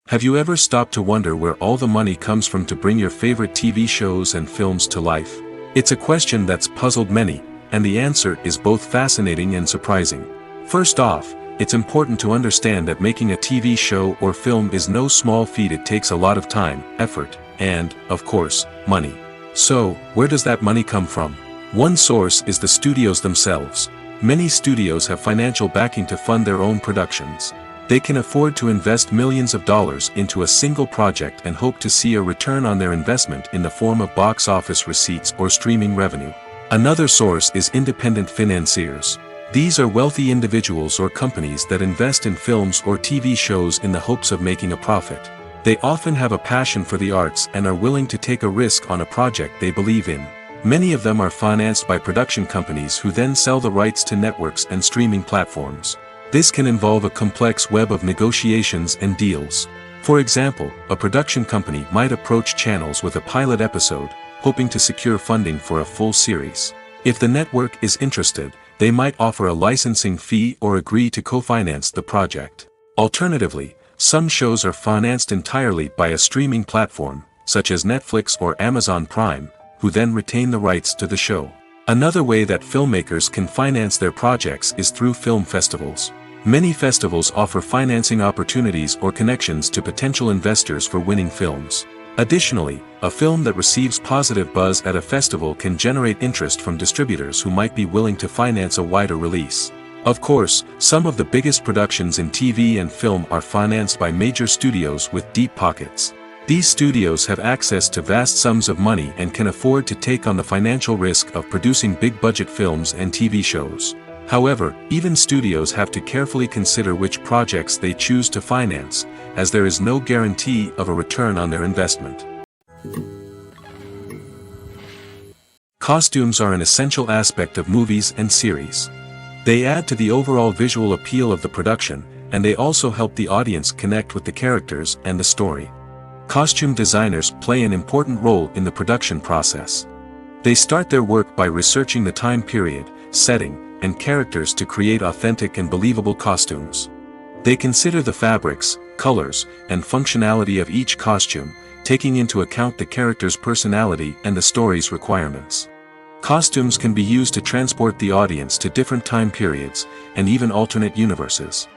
Have you ever stopped to wonder where all the money comes from to bring your favorite TV shows and films to life? It's a question that's puzzled many, and the answer is both fascinating and surprising. First off, it's important to understand that making a TV show or film is no small feat. It takes a lot of time, effort, and, of course, money. So, where does that money come from? One source is the studios themselves. Many studios have financial backing to fund their own productions. They can afford to invest millions of dollars into a single project and hope to see a return on their investment in the form of box office receipts or streaming revenue. Another source is independent financiers. These are wealthy individuals or companies that invest in films or TV shows in the hopes of making a profit. They often have a passion for the arts and are willing to take a risk on a project they believe in. Many of them are financed by production companies who then sell the rights to networks and streaming platforms. This can involve a complex web of negotiations and deals. For example, a production company might approach channels with a pilot episode, hoping to secure funding for a full series. If the network is interested, they might offer a licensing fee or agree to co-finance the project. Alternatively, some shows are financed entirely by a streaming platform, such as Netflix or Amazon Prime, who then retain the rights to the show. Another way that filmmakers can finance their projects is through film festivals. Many festivals offer financing opportunities or connections to potential investors for winning films. Additionally, a film that receives positive buzz at a festival can generate interest from distributors who might be willing to finance a wider release. Of course, some of the biggest productions in TV and film are financed by major studios with deep pockets. These studios have access to vast sums of money and can afford to take on the financial risk of producing big-budget films and TV shows. However, even studios have to carefully consider which projects they choose to finance, as there is no guarantee of a return on their investment. Costumes are an essential aspect of movies and series. They add to the overall visual appeal of the production, and they also help the audience connect with the characters and the story. Costume designers play an important role in the production process. They start their work by researching the time period, setting, and characters to create authentic and believable costumes. They consider the fabrics, colors, and functionality of each costume, taking into account the character's personality and the story's requirements. Costumes can be used to transport the audience to different time periods, and even alternate universes.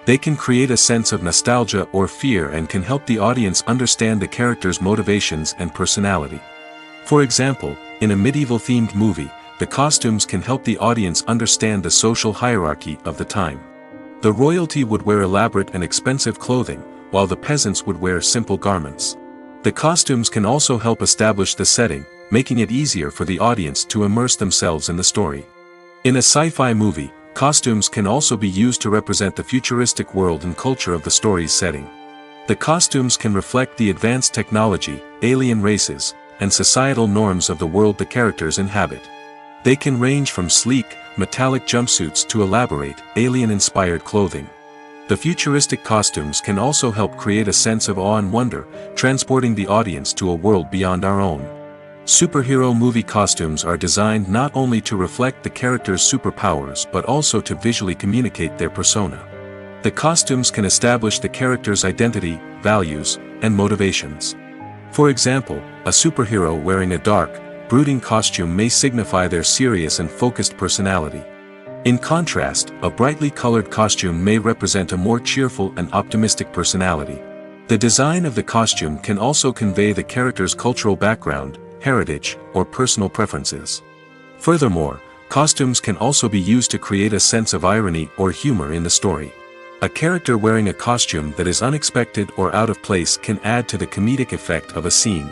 They can create a sense of nostalgia or fear and can help the audience understand the character's motivations and personality. For example, in a medieval-themed movie, the costumes can help the audience understand the social hierarchy of the time. The royalty would wear elaborate and expensive clothing, while the peasants would wear simple garments. The costumes can also help establish the setting, making it easier for the audience to immerse themselves in the story. In a sci-fi movie, Costumes can also be used to represent the futuristic world and culture of the story's setting. The costumes can reflect the advanced technology, alien races, and societal norms of the world the characters inhabit. They can range from sleek, metallic jumpsuits to elaborate, alien-inspired clothing. The futuristic costumes can also help create a sense of awe and wonder, transporting the audience to a world beyond our own. Superhero movie costumes are designed not only to reflect the character's superpowers but also to visually communicate their persona. The costumes can establish the character's identity, values, and motivations. For example, a superhero wearing a dark, brooding costume may signify their serious and focused personality. In contrast, a brightly colored costume may represent a more cheerful and optimistic personality. The design of the costume can also convey the character's cultural background, heritage, or personal preferences. Furthermore, costumes can also be used to create a sense of irony or humor in the story. A character wearing a costume that is unexpected or out of place can add to the comedic effect of a scene.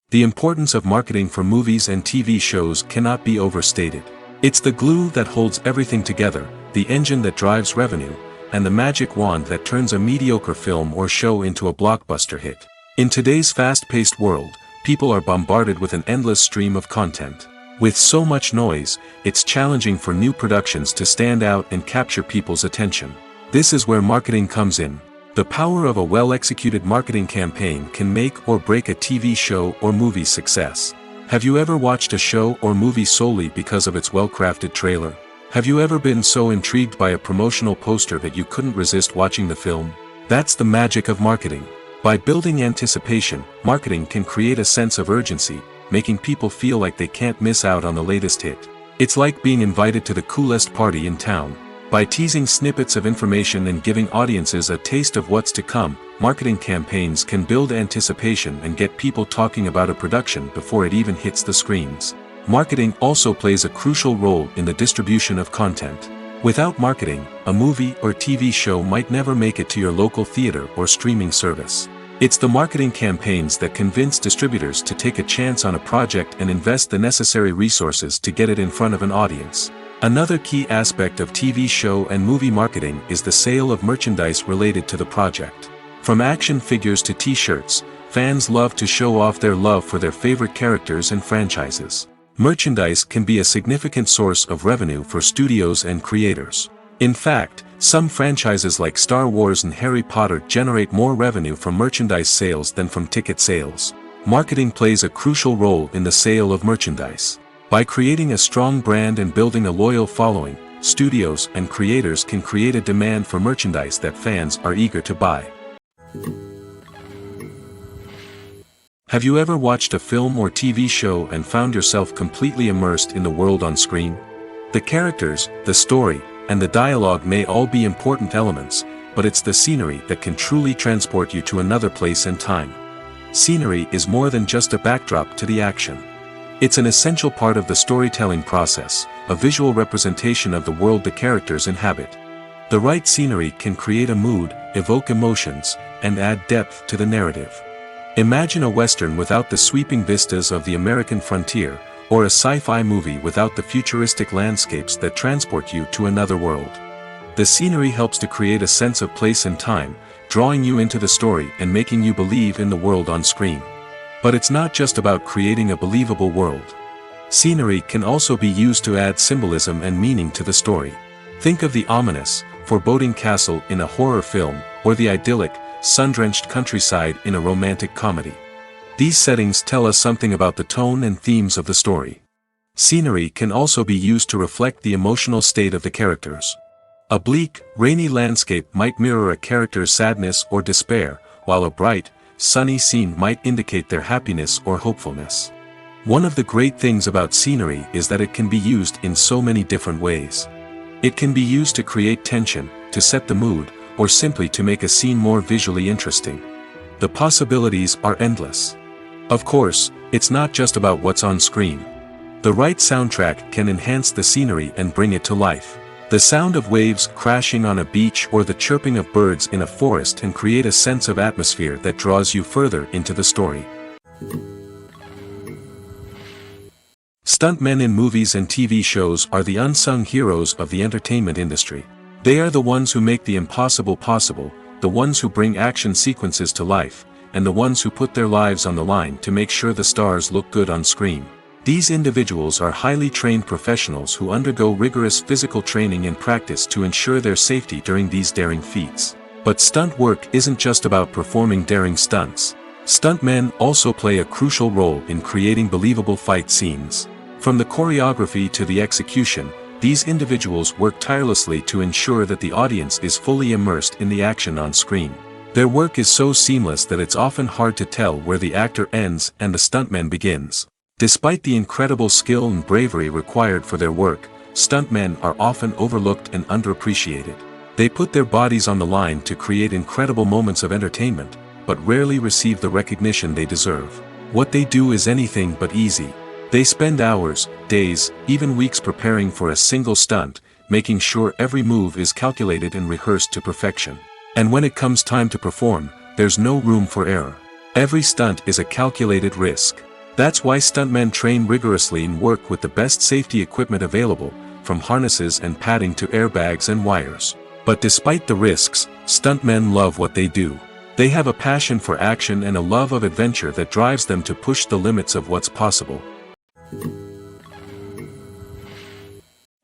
The importance of marketing for movies and TV shows cannot be overstated. It's the glue that holds everything together, the engine that drives revenue, and the magic wand that turns a mediocre film or show into a blockbuster hit. In today's fast-paced world, people are bombarded with an endless stream of content. With so much noise, it's challenging for new productions to stand out and capture people's attention. This is where marketing comes in. The power of a well-executed marketing campaign can make or break a TV show or movie's success. Have you ever watched a show or movie solely because of its well-crafted trailer? Have you ever been so intrigued by a promotional poster that you couldn't resist watching the film? That's the magic of marketing. By building anticipation, marketing can create a sense of urgency, making people feel like they can't miss out on the latest hit. It's like being invited to the coolest party in town. By teasing snippets of information and giving audiences a taste of what's to come, marketing campaigns can build anticipation and get people talking about a production before it even hits the screens. Marketing also plays a crucial role in the distribution of content. Without marketing, a movie or TV show might never make it to your local theater or streaming service. It's the marketing campaigns that convince distributors to take a chance on a project and invest the necessary resources to get it in front of an audience. Another key aspect of TV show and movie marketing is the sale of merchandise related to the project. From action figures to t-shirts, fans love to show off their love for their favorite characters and franchises. Merchandise can be a significant source of revenue for studios and creators. In fact, some franchises like Star Wars and Harry Potter generate more revenue from merchandise sales than from ticket sales. Marketing plays a crucial role in the sale of merchandise. By creating a strong brand and building a loyal following, studios and creators can create a demand for merchandise that fans are eager to buy. Have you ever watched a film or TV show and found yourself completely immersed in the world on screen? The characters, the story, and the dialogue may all be important elements, but it's the scenery that can truly transport you to another place and time. Scenery is more than just a backdrop to the action. It's an essential part of the storytelling process, a visual representation of the world the characters inhabit. The right scenery can create a mood, evoke emotions, and add depth to the narrative. Imagine a Western without the sweeping vistas of the American frontier, or a sci-fi movie without the futuristic landscapes that transport you to another world. The scenery helps to create a sense of place and time, drawing you into the story and making you believe in the world on screen. But it's not just about creating a believable world. Scenery can also be used to add symbolism and meaning to the story. Think of the ominous, foreboding castle in a horror film, or the idyllic, sun-drenched countryside in a romantic comedy. These settings tell us something about the tone and themes of the story. Scenery can also be used to reflect the emotional state of the characters. A bleak, rainy landscape might mirror a character's sadness or despair, while a bright, sunny scene might indicate their happiness or hopefulness. One of the great things about scenery is that it can be used in so many different ways. It can be used to create tension, to set the mood, or simply to make a scene more visually interesting. The possibilities are endless. Of course, it's not just about what's on screen. The right soundtrack can enhance the scenery and bring it to life. The sound of waves crashing on a beach or the chirping of birds in a forest can create a sense of atmosphere that draws you further into the story. Stuntmen in movies and TV shows are the unsung heroes of the entertainment industry. They are the ones who make the impossible possible, the ones who bring action sequences to life, and the ones who put their lives on the line to make sure the stars look good on screen. These individuals are highly trained professionals who undergo rigorous physical training and practice to ensure their safety during these daring feats. But stunt work isn't just about performing daring stunts. Stuntmen also play a crucial role in creating believable fight scenes. From the choreography to the execution, these individuals work tirelessly to ensure that the audience is fully immersed in the action on screen. Their work is so seamless that it's often hard to tell where the actor ends and the stuntman begins. Despite the incredible skill and bravery required for their work, stuntmen are often overlooked and underappreciated. They put their bodies on the line to create incredible moments of entertainment, but rarely receive the recognition they deserve. What they do is anything but easy. They spend hours, days, even weeks preparing for a single stunt, making sure every move is calculated and rehearsed to perfection. And when it comes time to perform, there's no room for error. Every stunt is a calculated risk. That's why stuntmen train rigorously and work with the best safety equipment available, from harnesses and padding to airbags and wires. But despite the risks, stuntmen love what they do. They have a passion for action and a love of adventure that drives them to push the limits of what's possible.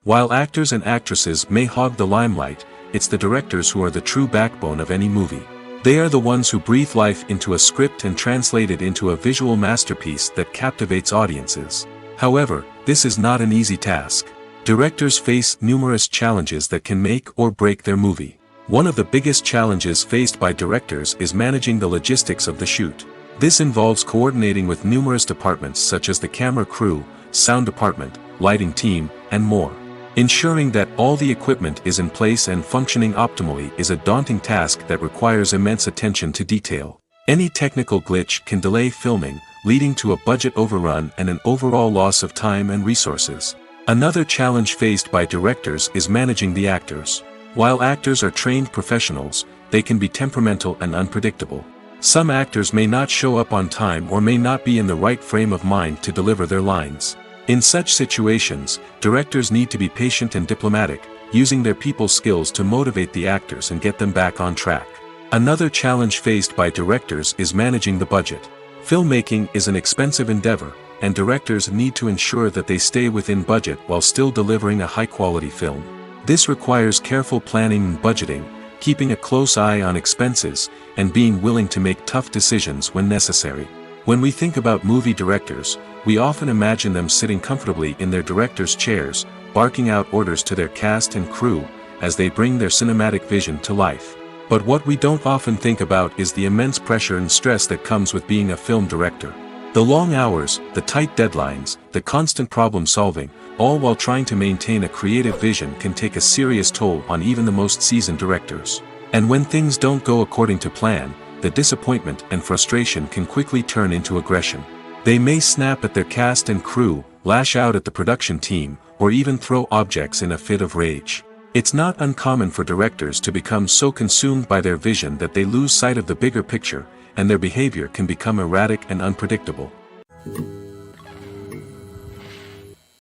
While actors and actresses may hog the limelight, it's the directors who are the true backbone of any movie. They are the ones who breathe life into a script and translate it into a visual masterpiece that captivates audiences. However, this is not an easy task. Directors face numerous challenges that can make or break their movie. One of the biggest challenges faced by directors is managing the logistics of the shoot. This involves coordinating with numerous departments such as the camera crew, sound department, lighting team, and more. Ensuring that all the equipment is in place and functioning optimally is a daunting task that requires immense attention to detail. Any technical glitch can delay filming, leading to a budget overrun and an overall loss of time and resources. Another challenge faced by directors is managing the actors. While actors are trained professionals, they can be temperamental and unpredictable. Some actors may not show up on time or may not be in the right frame of mind to deliver their lines. In such situations, directors need to be patient and diplomatic, using their people skills to motivate the actors and get them back on track. Another challenge faced by directors is managing the budget. Filmmaking is an expensive endeavor, and directors need to ensure that they stay within budget while still delivering a high-quality film. This requires careful planning and budgeting, keeping a close eye on expenses, and being willing to make tough decisions when necessary. When we think about movie directors, we often imagine them sitting comfortably in their director's chairs, barking out orders to their cast and crew, as they bring their cinematic vision to life. But what we don't often think about is the immense pressure and stress that comes with being a film director. The long hours, the tight deadlines, the constant problem solving, all while trying to maintain a creative vision can take a serious toll on even the most seasoned directors. And when things don't go according to plan, the disappointment and frustration can quickly turn into aggression. They may snap at their cast and crew, lash out at the production team, or even throw objects in a fit of rage. It's not uncommon for directors to become so consumed by their vision that they lose sight of the bigger picture, and their behavior can become erratic and unpredictable.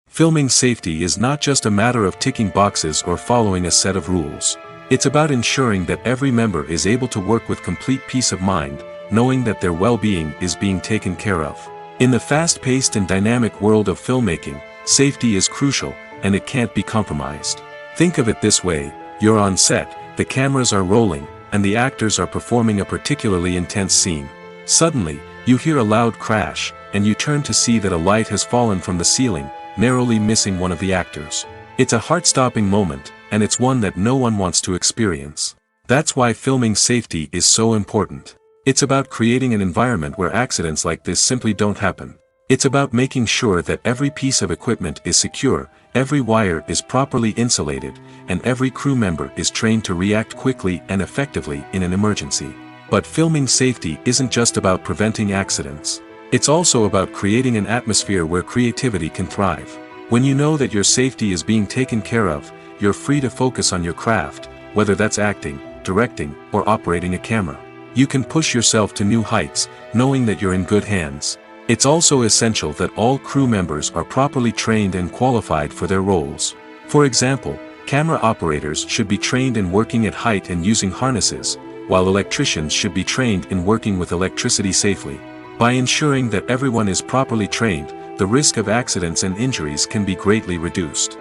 Filming safety is not just a matter of ticking boxes or following a set of rules. It's about ensuring that every member is able to work with complete peace of mind, knowing that their well-being is being taken care of. In the fast-paced and dynamic world of filmmaking, safety is crucial, and it can't be compromised. Think of it this way: you're on set, the cameras are rolling, and the actors are performing a particularly intense scene. Suddenly, you hear a loud crash, and you turn to see that a light has fallen from the ceiling, narrowly missing one of the actors. It's a heart-stopping moment, and it's one that no one wants to experience. That's why filming safety is so important. It's about creating an environment where accidents like this simply don't happen. It's about making sure that every piece of equipment is secure, every wire is properly insulated, and every crew member is trained to react quickly and effectively in an emergency. But filming safety isn't just about preventing accidents. It's also about creating an atmosphere where creativity can thrive. When you know that your safety is being taken care of, you're free to focus on your craft, whether that's acting, directing, or operating a camera. You can push yourself to new heights, knowing that you're in good hands. It's also essential that all crew members are properly trained and qualified for their roles. For example, camera operators should be trained in working at height and using harnesses, while electricians should be trained in working with electricity safely. By ensuring that everyone is properly trained, the risk of accidents and injuries can be greatly reduced.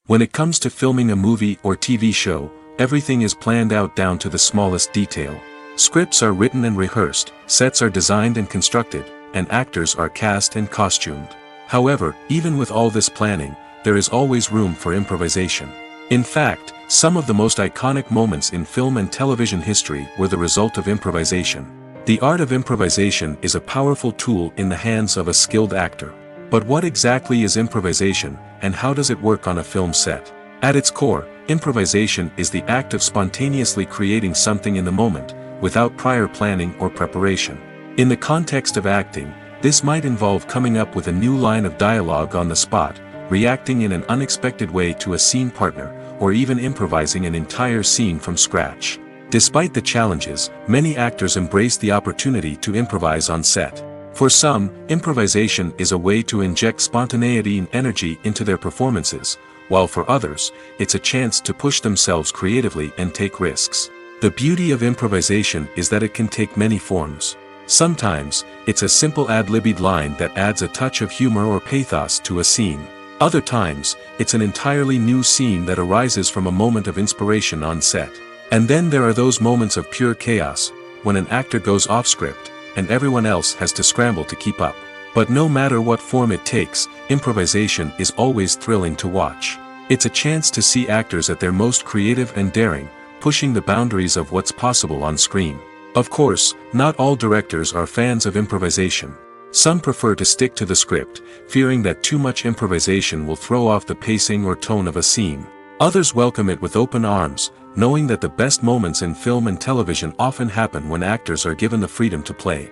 When it comes to filming a movie or TV show, everything is planned out down to the smallest detail. Scripts are written and rehearsed, sets are designed and constructed, and actors are cast and costumed. However, even with all this planning, there is always room for improvisation. In fact, some of the most iconic moments in film and television history were the result of improvisation. The art of improvisation is a powerful tool in the hands of a skilled actor. But what exactly is improvisation, and how does it work on a film set? At its core, improvisation is the act of spontaneously creating something in the moment, without prior planning or preparation. In the context of acting, this might involve coming up with a new line of dialogue on the spot, reacting in an unexpected way to a scene partner, or even improvising an entire scene from scratch. Despite the challenges, many actors embrace the opportunity to improvise on set. For some, improvisation is a way to inject spontaneity and energy into their performances, while for others, it's a chance to push themselves creatively and take risks. The beauty of improvisation is that it can take many forms. Sometimes, it's a simple ad-libbed line that adds a touch of humor or pathos to a scene. Other times, it's an entirely new scene that arises from a moment of inspiration on set. And then there are those moments of pure chaos, when an actor goes off script, and everyone else has to scramble to keep up. But no matter what form it takes, improvisation is always thrilling to watch. It's a chance to see actors at their most creative and daring, pushing the boundaries of what's possible on screen. Of course, not all directors are fans of improvisation. Some prefer to stick to the script, fearing that too much improvisation will throw off the pacing or tone of a scene. Others welcome it with open arms, knowing that the best moments in film and television often happen when actors are given the freedom to play.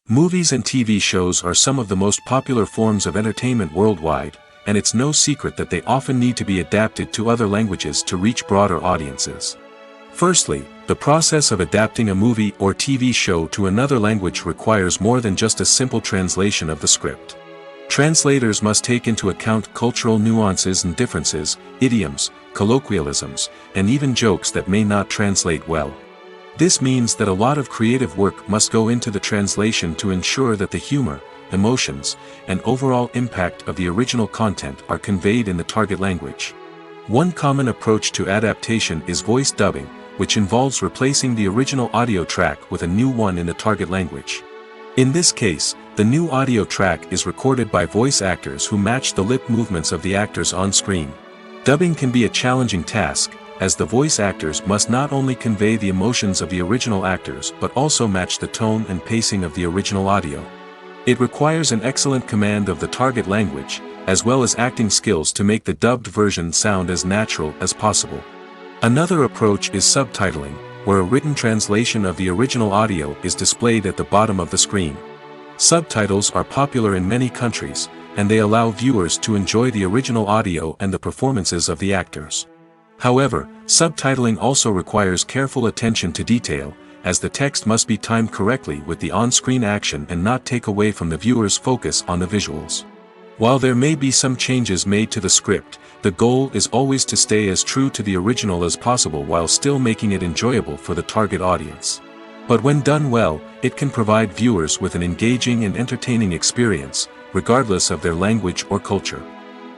Movies and TV shows are some of the most popular forms of entertainment worldwide, and it's no secret that they often need to be adapted to other languages to reach broader audiences. Firstly, the process of adapting a movie or TV show to another language requires more than just a simple translation of the script. Translators must take into account cultural nuances and differences, idioms, colloquialisms, and even jokes that may not translate well. This means that a lot of creative work must go into the translation to ensure that the humor, emotions, and overall impact of the original content are conveyed in the target language. One common approach to adaptation is voice dubbing, which involves replacing the original audio track with a new one in the target language. In this case, the new audio track is recorded by voice actors who match the lip movements of the actors on screen. Dubbing can be a challenging task, as the voice actors must not only convey the emotions of the original actors but also match the tone and pacing of the original audio. It requires an excellent command of the target language, as well as acting skills to make the dubbed version sound as natural as possible. Another approach is subtitling, where a written translation of the original audio is displayed at the bottom of the screen. Subtitles are popular in many countries, and they allow viewers to enjoy the original audio and the performances of the actors. However, subtitling also requires careful attention to detail, as the text must be timed correctly with the on-screen action and not take away from the viewer's focus on the visuals. While there may be some changes made to the script, the goal is always to stay as true to the original as possible while still making it enjoyable for the target audience. But when done well, it can provide viewers with an engaging and entertaining experience, regardless of their language or culture.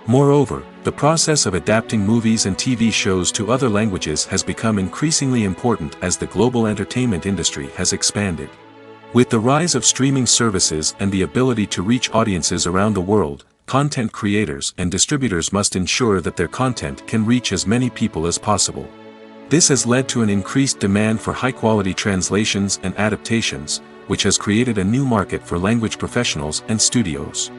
Moreover, the process of adapting movies and TV shows to other languages has become increasingly important as the global entertainment industry has expanded. With the rise of streaming services and the ability to reach audiences around the world, content creators and distributors must ensure that their content can reach as many people as possible. This has led to an increased demand for high-quality translations and adaptations, which has created a new market for language professionals and studios.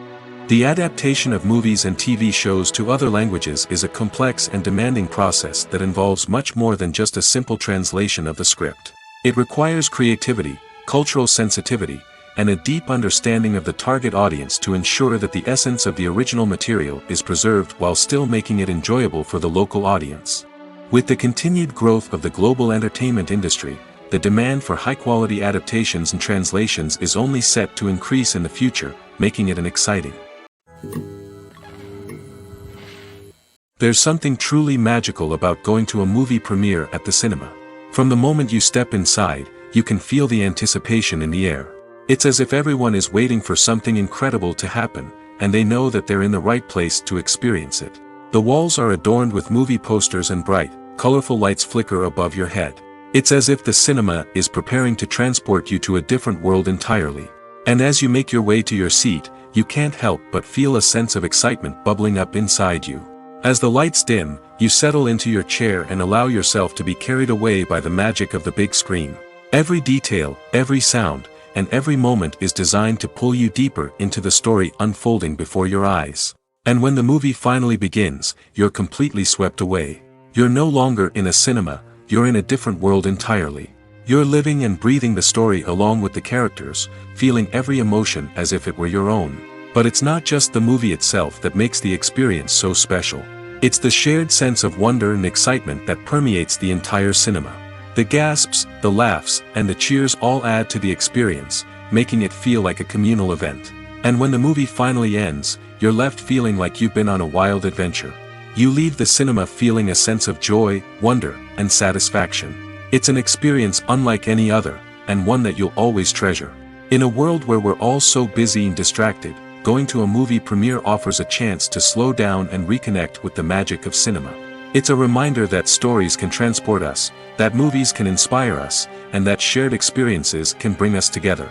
The adaptation of movies and TV shows to other languages is a complex and demanding process that involves much more than just a simple translation of the script. It requires creativity, cultural sensitivity, and a deep understanding of the target audience to ensure that the essence of the original material is preserved while still making it enjoyable for the local audience. With the continued growth of the global entertainment industry, the demand for high-quality adaptations and translations is only set to increase in the future, making it an exciting. There's something truly magical about going to a movie premiere at the cinema. From the moment you step inside, you can feel the anticipation in the air. It's as if everyone is waiting for something incredible to happen, and they know that they're in the right place to experience it. The walls are adorned with movie posters and bright, colorful lights flicker above your head. It's as if the cinema is preparing to transport you to a different world entirely. And as you make your way to your seat, you can't help but feel a sense of excitement bubbling up inside you. As the lights dim, you settle into your chair and allow yourself to be carried away by the magic of the big screen. Every detail, every sound, and every moment is designed to pull you deeper into the story unfolding before your eyes. And when the movie finally begins, you're completely swept away. You're no longer in a cinema, you're in a different world entirely. You're living and breathing the story along with the characters, feeling every emotion as if it were your own. But it's not just the movie itself that makes the experience so special. It's the shared sense of wonder and excitement that permeates the entire cinema. The gasps, the laughs, and the cheers all add to the experience, making it feel like a communal event. And when the movie finally ends, you're left feeling like you've been on a wild adventure. You leave the cinema feeling a sense of joy, wonder, and satisfaction. It's an experience unlike any other, and one that you'll always treasure. In a world where we're all so busy and distracted, going to a movie premiere offers a chance to slow down and reconnect with the magic of cinema. It's a reminder that stories can transport us, that movies can inspire us, and that shared experiences can bring us together.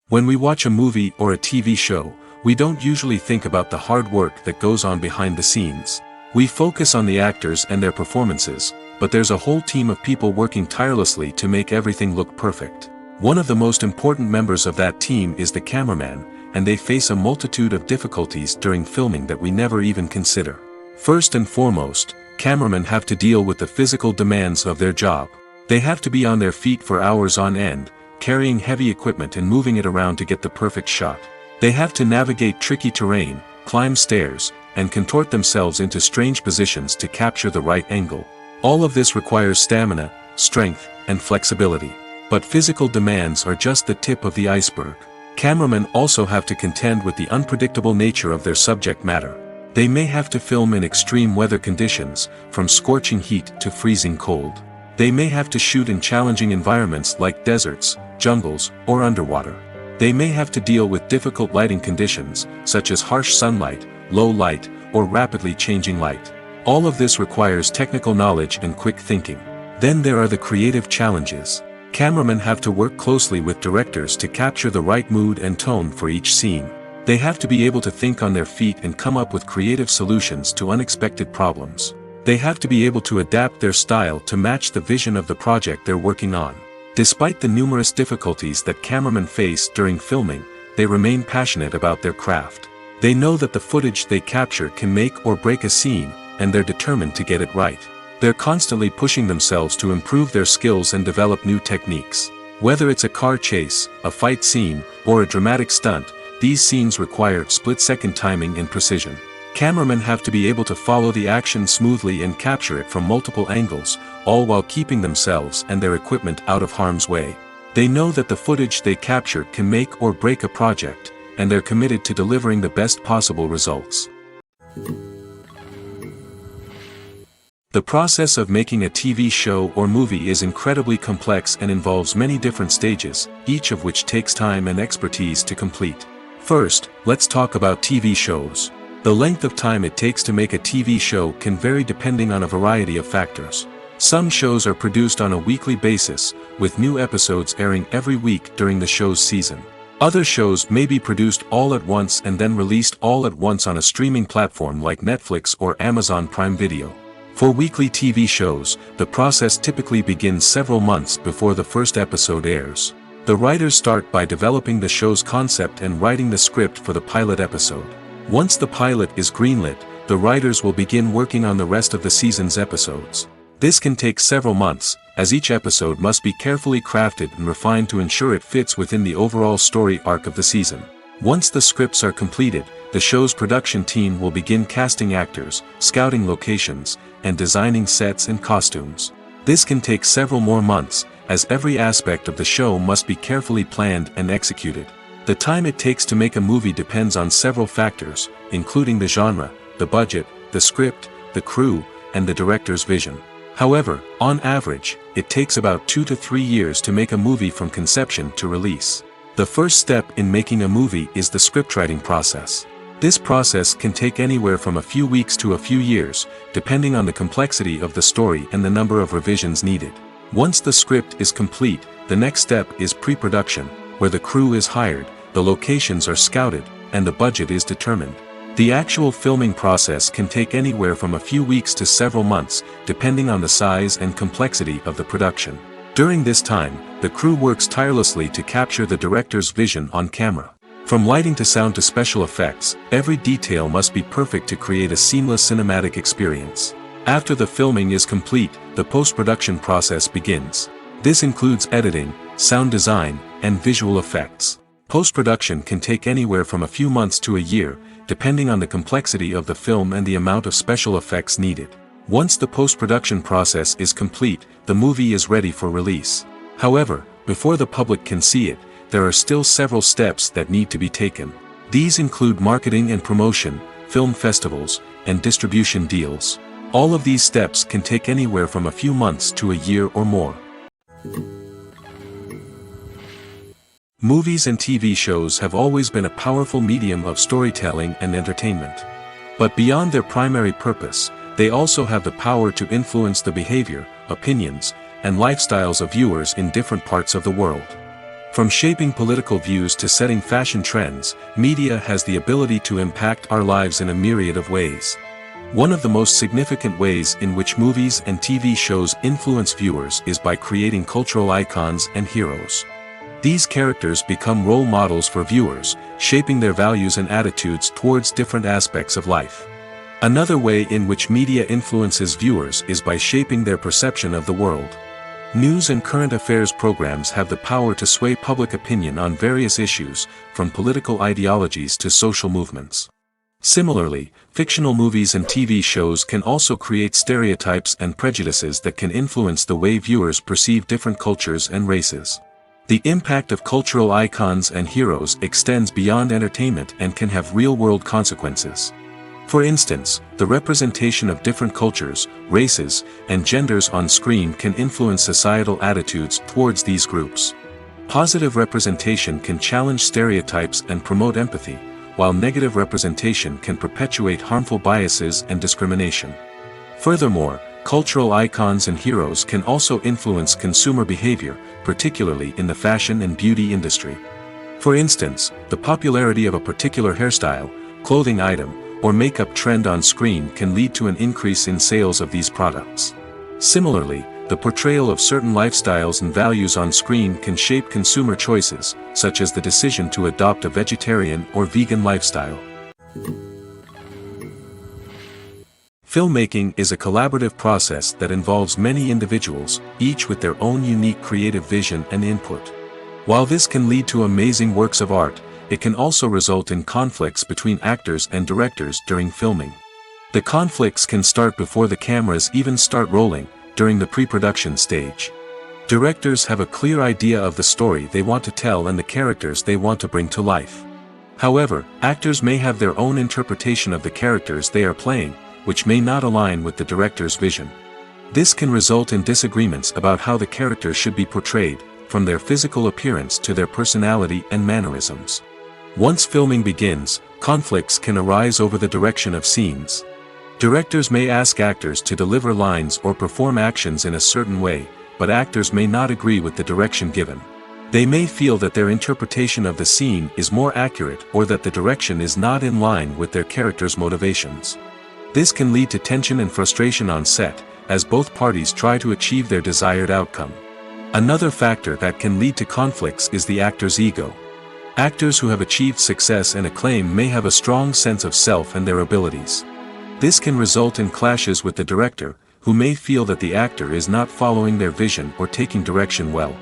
When we watch a movie or a TV show, we don't usually think about the hard work that goes on behind the scenes. We focus on the actors and their performances, but there's a whole team of people working tirelessly to make everything look perfect. One of the most important members of that team is the cameraman, and they face a multitude of difficulties during filming that we never even consider. First and foremost, cameramen have to deal with the physical demands of their job. They have to be on their feet for hours on end, carrying heavy equipment and moving it around to get the perfect shot. They have to navigate tricky terrain, climb stairs, and contort themselves into strange positions to capture the right angle. All of this requires stamina, strength, and flexibility. But physical demands are just the tip of the iceberg. Cameramen also have to contend with the unpredictable nature of their subject matter. They may have to film in extreme weather conditions, from scorching heat to freezing cold. They may have to shoot in challenging environments like deserts, jungles, or underwater. They may have to deal with difficult lighting conditions, such as harsh sunlight, low light, or rapidly changing light. All of this requires technical knowledge and quick thinking. Then there are the creative challenges. Cameramen have to work closely with directors to capture the right mood and tone for each scene. They have to be able to think on their feet and come up with creative solutions to unexpected problems. They have to be able to adapt their style to match the vision of the project they're working on. Despite the numerous difficulties that cameramen face during filming, they remain passionate about their craft. They know that the footage they capture can make or break a scene, and they're determined to get it right. They're constantly pushing themselves to improve their skills and develop new techniques. Whether it's a car chase, a fight scene, or a dramatic stunt, these scenes require split-second timing and precision. Cameramen have to be able to follow the action smoothly and capture it from multiple angles, all while keeping themselves and their equipment out of harm's way. They know that the footage they capture can make or break a project, and they're committed to delivering the best possible results. The process of making a TV show or movie is incredibly complex and involves many different stages, each of which takes time and expertise to complete. First, let's talk about TV shows. The length of time it takes to make a TV show can vary depending on a variety of factors. Some shows are produced on a weekly basis, with new episodes airing every week during the show's season. Other shows may be produced all at once and then released all at once on a streaming platform like Netflix or Amazon Prime Video. For weekly TV shows, the process typically begins several months before the first episode airs. The writers start by developing the show's concept and writing the script for the pilot episode. Once the pilot is greenlit, the writers will begin working on the rest of the season's episodes. This can take several months, as each episode must be carefully crafted and refined to ensure it fits within the overall story arc of the season. Once the scripts are completed, the show's production team will begin casting actors, scouting locations, and designing sets and costumes. This can take several more months, as every aspect of the show must be carefully planned and executed. The time it takes to make a movie depends on several factors, including the genre, the budget, the script, the crew, and the director's vision. However, on average, it takes about 2 to 3 years to make a movie from conception to release. The first step in making a movie is the scriptwriting process. This process can take anywhere from a few weeks to a few years, depending on the complexity of the story and the number of revisions needed. Once the script is complete, the next step is pre-production, where the crew is hired, the locations are scouted, and the budget is determined. The actual filming process can take anywhere from a few weeks to several months, depending on the size and complexity of the production. During this time, the crew works tirelessly to capture the director's vision on camera. From lighting to sound to special effects, every detail must be perfect to create a seamless cinematic experience. After the filming is complete, the post-production process begins. This includes editing, sound design, and visual effects. Post-production can take anywhere from a few months to a year, depending on the complexity of the film and the amount of special effects needed. Once the post-production process is complete, the movie is ready for release. However, before the public can see it, there are still several steps that need to be taken. These include marketing and promotion, film festivals, and distribution deals. All of these steps can take anywhere from a few months to a year or more. Movies and TV shows have always been a powerful medium of storytelling and entertainment. But beyond their primary purpose, they also have the power to influence the behavior, opinions, and lifestyles of viewers in different parts of the world. From shaping political views to setting fashion trends, media has the ability to impact our lives in a myriad of ways. One of the most significant ways in which movies and TV shows influence viewers is by creating cultural icons and heroes. These characters become role models for viewers, shaping their values and attitudes towards different aspects of life. Another way in which media influences viewers is by shaping their perception of the world. News and current affairs programs have the power to sway public opinion on various issues, from political ideologies to social movements. Similarly, fictional movies and TV shows can also create stereotypes and prejudices that can influence the way viewers perceive different cultures and races. The impact of cultural icons and heroes extends beyond entertainment and can have real-world consequences. For instance, the representation of different cultures, races, and genders on screen can influence societal attitudes towards these groups. Positive representation can challenge stereotypes and promote empathy, while negative representation can perpetuate harmful biases and discrimination. Furthermore, cultural icons and heroes can also influence consumer behavior, particularly in the fashion and beauty industry. For instance, the popularity of a particular hairstyle, clothing item, or makeup trend on screen can lead to an increase in sales of these products. Similarly, the portrayal of certain lifestyles and values on screen can shape consumer choices, such as the decision to adopt a vegetarian or vegan lifestyle. Filmmaking is a collaborative process that involves many individuals, each with their own unique creative vision and input. While this can lead to amazing works of art, it can also result in conflicts between actors and directors during filming. The conflicts can start before the cameras even start rolling, during the pre-production stage. Directors have a clear idea of the story they want to tell and the characters they want to bring to life. However, actors may have their own interpretation of the characters they are playing, which may not align with the director's vision. This can result in disagreements about how the characters should be portrayed, from their physical appearance to their personality and mannerisms. Once filming begins, conflicts can arise over the direction of scenes. Directors may ask actors to deliver lines or perform actions in a certain way, but actors may not agree with the direction given. They may feel that their interpretation of the scene is more accurate or that the direction is not in line with their character's motivations. This can lead to tension and frustration on set, as both parties try to achieve their desired outcome. Another factor that can lead to conflicts is the actor's ego. Actors who have achieved success and acclaim may have a strong sense of self and their abilities. This can result in clashes with the director, who may feel that the actor is not following their vision or taking direction well.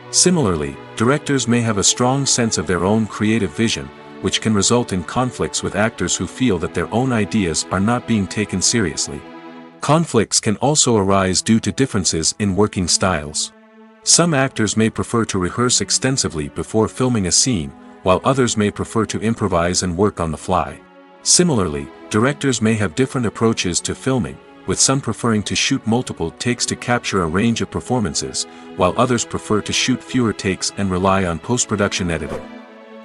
Similarly, directors may have a strong sense of their own creative vision, which can result in conflicts with actors who feel that their own ideas are not being taken seriously. Conflicts can also arise due to differences in working styles. Some actors may prefer to rehearse extensively before filming a scene, while others may prefer to improvise and work on the fly. Similarly, directors may have different approaches to filming, with some preferring to shoot multiple takes to capture a range of performances, while others prefer to shoot fewer takes and rely on post-production editing.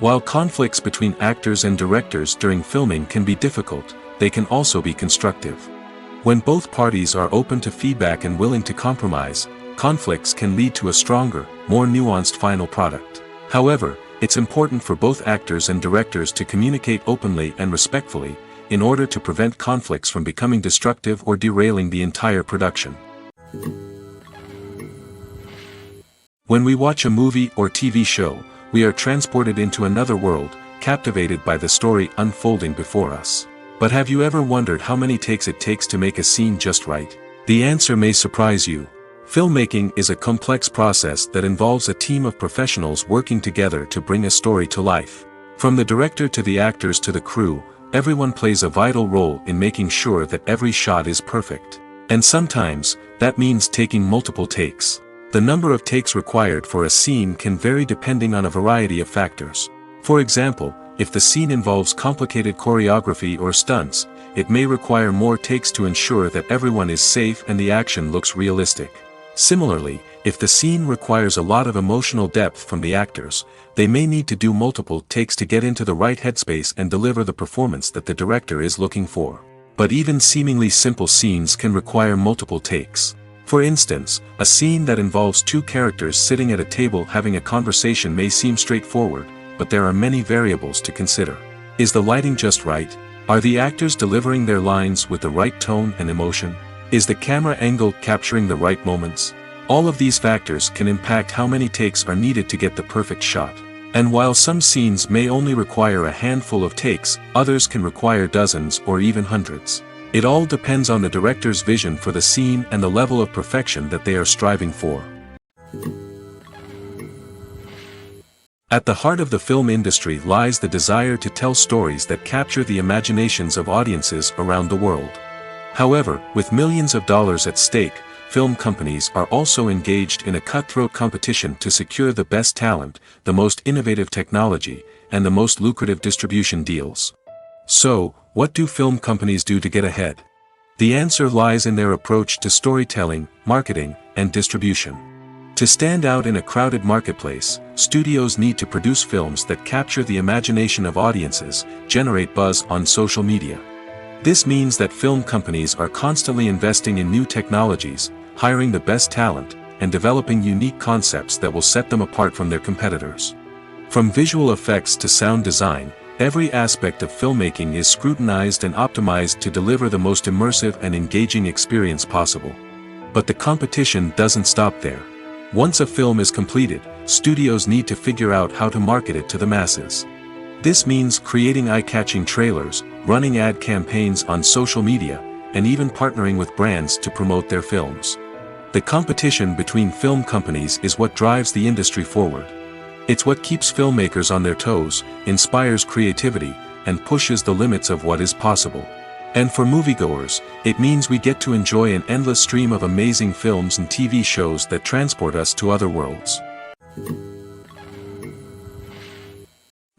While conflicts between actors and directors during filming can be difficult, they can also be constructive. When both parties are open to feedback and willing to compromise, conflicts can lead to a stronger, more nuanced final product. However, it's important for both actors and directors to communicate openly and respectfully, in order to prevent conflicts from becoming destructive or derailing the entire production. When we watch a movie or TV show, we are transported into another world, captivated by the story unfolding before us. But have you ever wondered how many takes it takes to make a scene just right? The answer may surprise you. Filmmaking is a complex process that involves a team of professionals working together to bring a story to life. From the director to the actors to the crew, everyone plays a vital role in making sure that every shot is perfect. And sometimes, that means taking multiple takes. The number of takes required for a scene can vary depending on a variety of factors. For example, if the scene involves complicated choreography or stunts, it may require more takes to ensure that everyone is safe and the action looks realistic. Similarly, if the scene requires a lot of emotional depth from the actors, they may need to do multiple takes to get into the right headspace and deliver the performance that the director is looking for. But even seemingly simple scenes can require multiple takes. For instance, a scene that involves two characters sitting at a table having a conversation may seem straightforward, but there are many variables to consider. Is the lighting just right? Are the actors delivering their lines with the right tone and emotion? Is the camera angle capturing the right moments? All of these factors can impact how many takes are needed to get the perfect shot. And while some scenes may only require a handful of takes, others can require dozens or even hundreds. It all depends on the director's vision for the scene and the level of perfection that they are striving for. At the heart of the film industry lies the desire to tell stories that capture the imaginations of audiences around the world. However, with millions of dollars at stake, film companies are also engaged in a cutthroat competition to secure the best talent, the most innovative technology, and the most lucrative distribution deals. So, what do film companies do to get ahead? The answer lies in their approach to storytelling, marketing, and distribution. To stand out in a crowded marketplace, studios need to produce films that capture the imagination of audiences, generate buzz on social media. This means that film companies are constantly investing in new technologies, hiring the best talent, and developing unique concepts that will set them apart from their competitors. From visual effects to sound design, every aspect of filmmaking is scrutinized and optimized to deliver the most immersive and engaging experience possible. But the competition doesn't stop there. Once a film is completed, studios need to figure out how to market it to the masses. This means creating eye-catching trailers, running ad campaigns on social media, and even partnering with brands to promote their films. The competition between film companies is what drives the industry forward. It's what keeps filmmakers on their toes, inspires creativity, and pushes the limits of what is possible. And for moviegoers, it means we get to enjoy an endless stream of amazing films and TV shows that transport us to other worlds.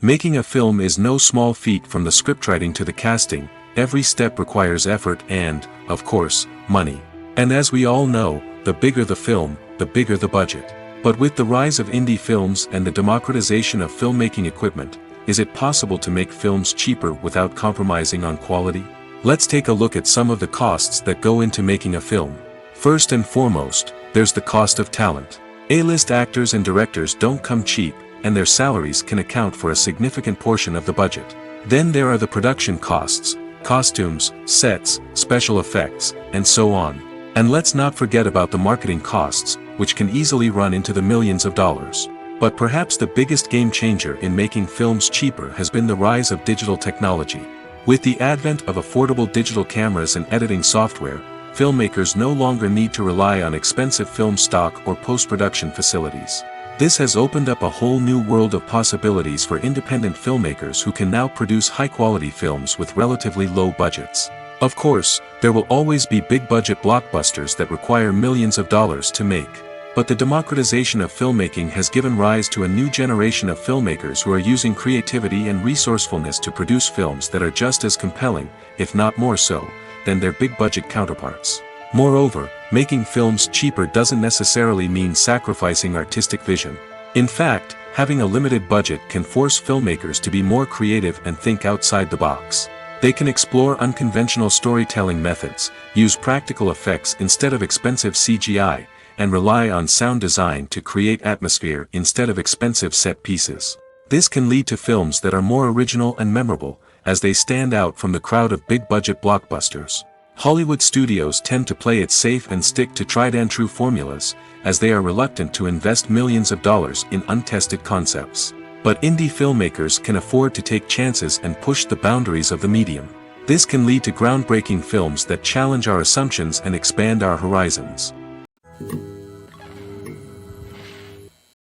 Making a film is no small feat. From the scriptwriting to the casting, every step requires effort and, of course, money. And as we all know, the bigger the film, the bigger the budget. But with the rise of indie films and the democratization of filmmaking equipment, is it possible to make films cheaper without compromising on quality? Let's take a look at some of the costs that go into making a film. First and foremost, there's the cost of talent. A-list actors and directors don't come cheap, and their salaries can account for a significant portion of the budget. Then there are the production costs, costumes, sets, special effects, and so on. And let's not forget about the marketing costs, which can easily run into the millions of dollars. But perhaps the biggest game changer in making films cheaper has been the rise of digital technology. With the advent of affordable digital cameras and editing software, filmmakers no longer need to rely on expensive film stock or post-production facilities. This has opened up a whole new world of possibilities for independent filmmakers who can now produce high-quality films with relatively low budgets. Of course, there will always be big-budget blockbusters that require millions of dollars to make. But the democratization of filmmaking has given rise to a new generation of filmmakers who are using creativity and resourcefulness to produce films that are just as compelling, if not more so, than their big-budget counterparts. Moreover, making films cheaper doesn't necessarily mean sacrificing artistic vision. In fact, having a limited budget can force filmmakers to be more creative and think outside the box. They can explore unconventional storytelling methods, use practical effects instead of expensive CGI, and rely on sound design to create atmosphere instead of expensive set pieces. This can lead to films that are more original and memorable, as they stand out from the crowd of big-budget blockbusters. Hollywood studios tend to play it safe and stick to tried-and-true formulas, as they are reluctant to invest millions of dollars in untested concepts. But indie filmmakers can afford to take chances and push the boundaries of the medium. This can lead to groundbreaking films that challenge our assumptions and expand our horizons.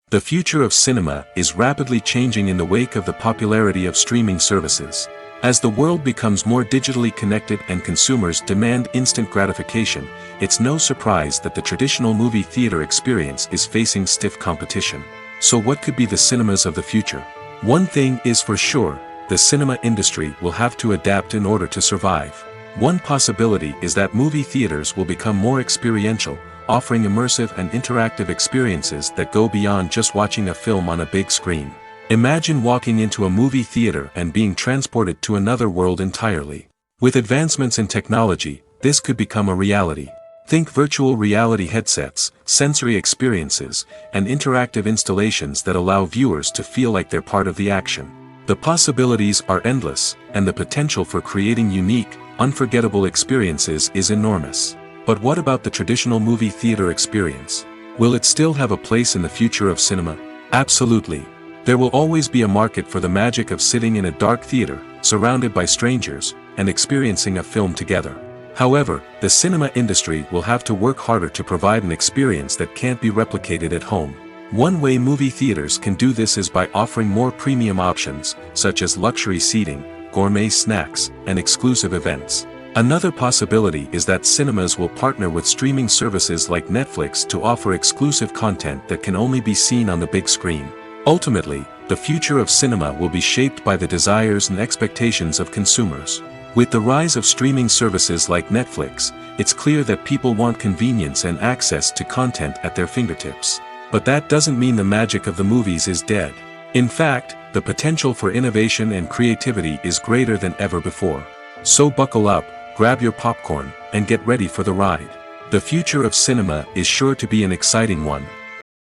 The future of cinema is rapidly changing in the wake of the popularity of streaming services. As the world becomes more digitally connected and consumers demand instant gratification, it's no surprise that the traditional movie theater experience is facing stiff competition. So what could be the cinemas of the future? One thing is for sure, the cinema industry will have to adapt in order to survive. One possibility is that movie theaters will become more experiential, offering immersive and interactive experiences that go beyond just watching a film on a big screen. Imagine walking into a movie theater and being transported to another world entirely. With advancements in technology, this could become a reality. Think virtual reality headsets, sensory experiences, and interactive installations that allow viewers to feel like they're part of the action. The possibilities are endless, and the potential for creating unique, unforgettable experiences is enormous. But what about the traditional movie theater experience? Will it still have a place in the future of cinema? Absolutely. There will always be a market for the magic of sitting in a dark theater, surrounded by strangers, and experiencing a film together. However, the cinema industry will have to work harder to provide an experience that can't be replicated at home. One way movie theaters can do this is by offering more premium options, such as luxury seating, gourmet snacks, and exclusive events. Another possibility is that cinemas will partner with streaming services like Netflix to offer exclusive content that can only be seen on the big screen. Ultimately, the future of cinema will be shaped by the desires and expectations of consumers. With the rise of streaming services like Netflix, it's clear that people want convenience and access to content at their fingertips. But that doesn't mean the magic of the movies is dead. In fact, the potential for innovation and creativity is greater than ever before. So buckle up, grab your popcorn, and get ready for the ride. The future of cinema is sure to be an exciting one.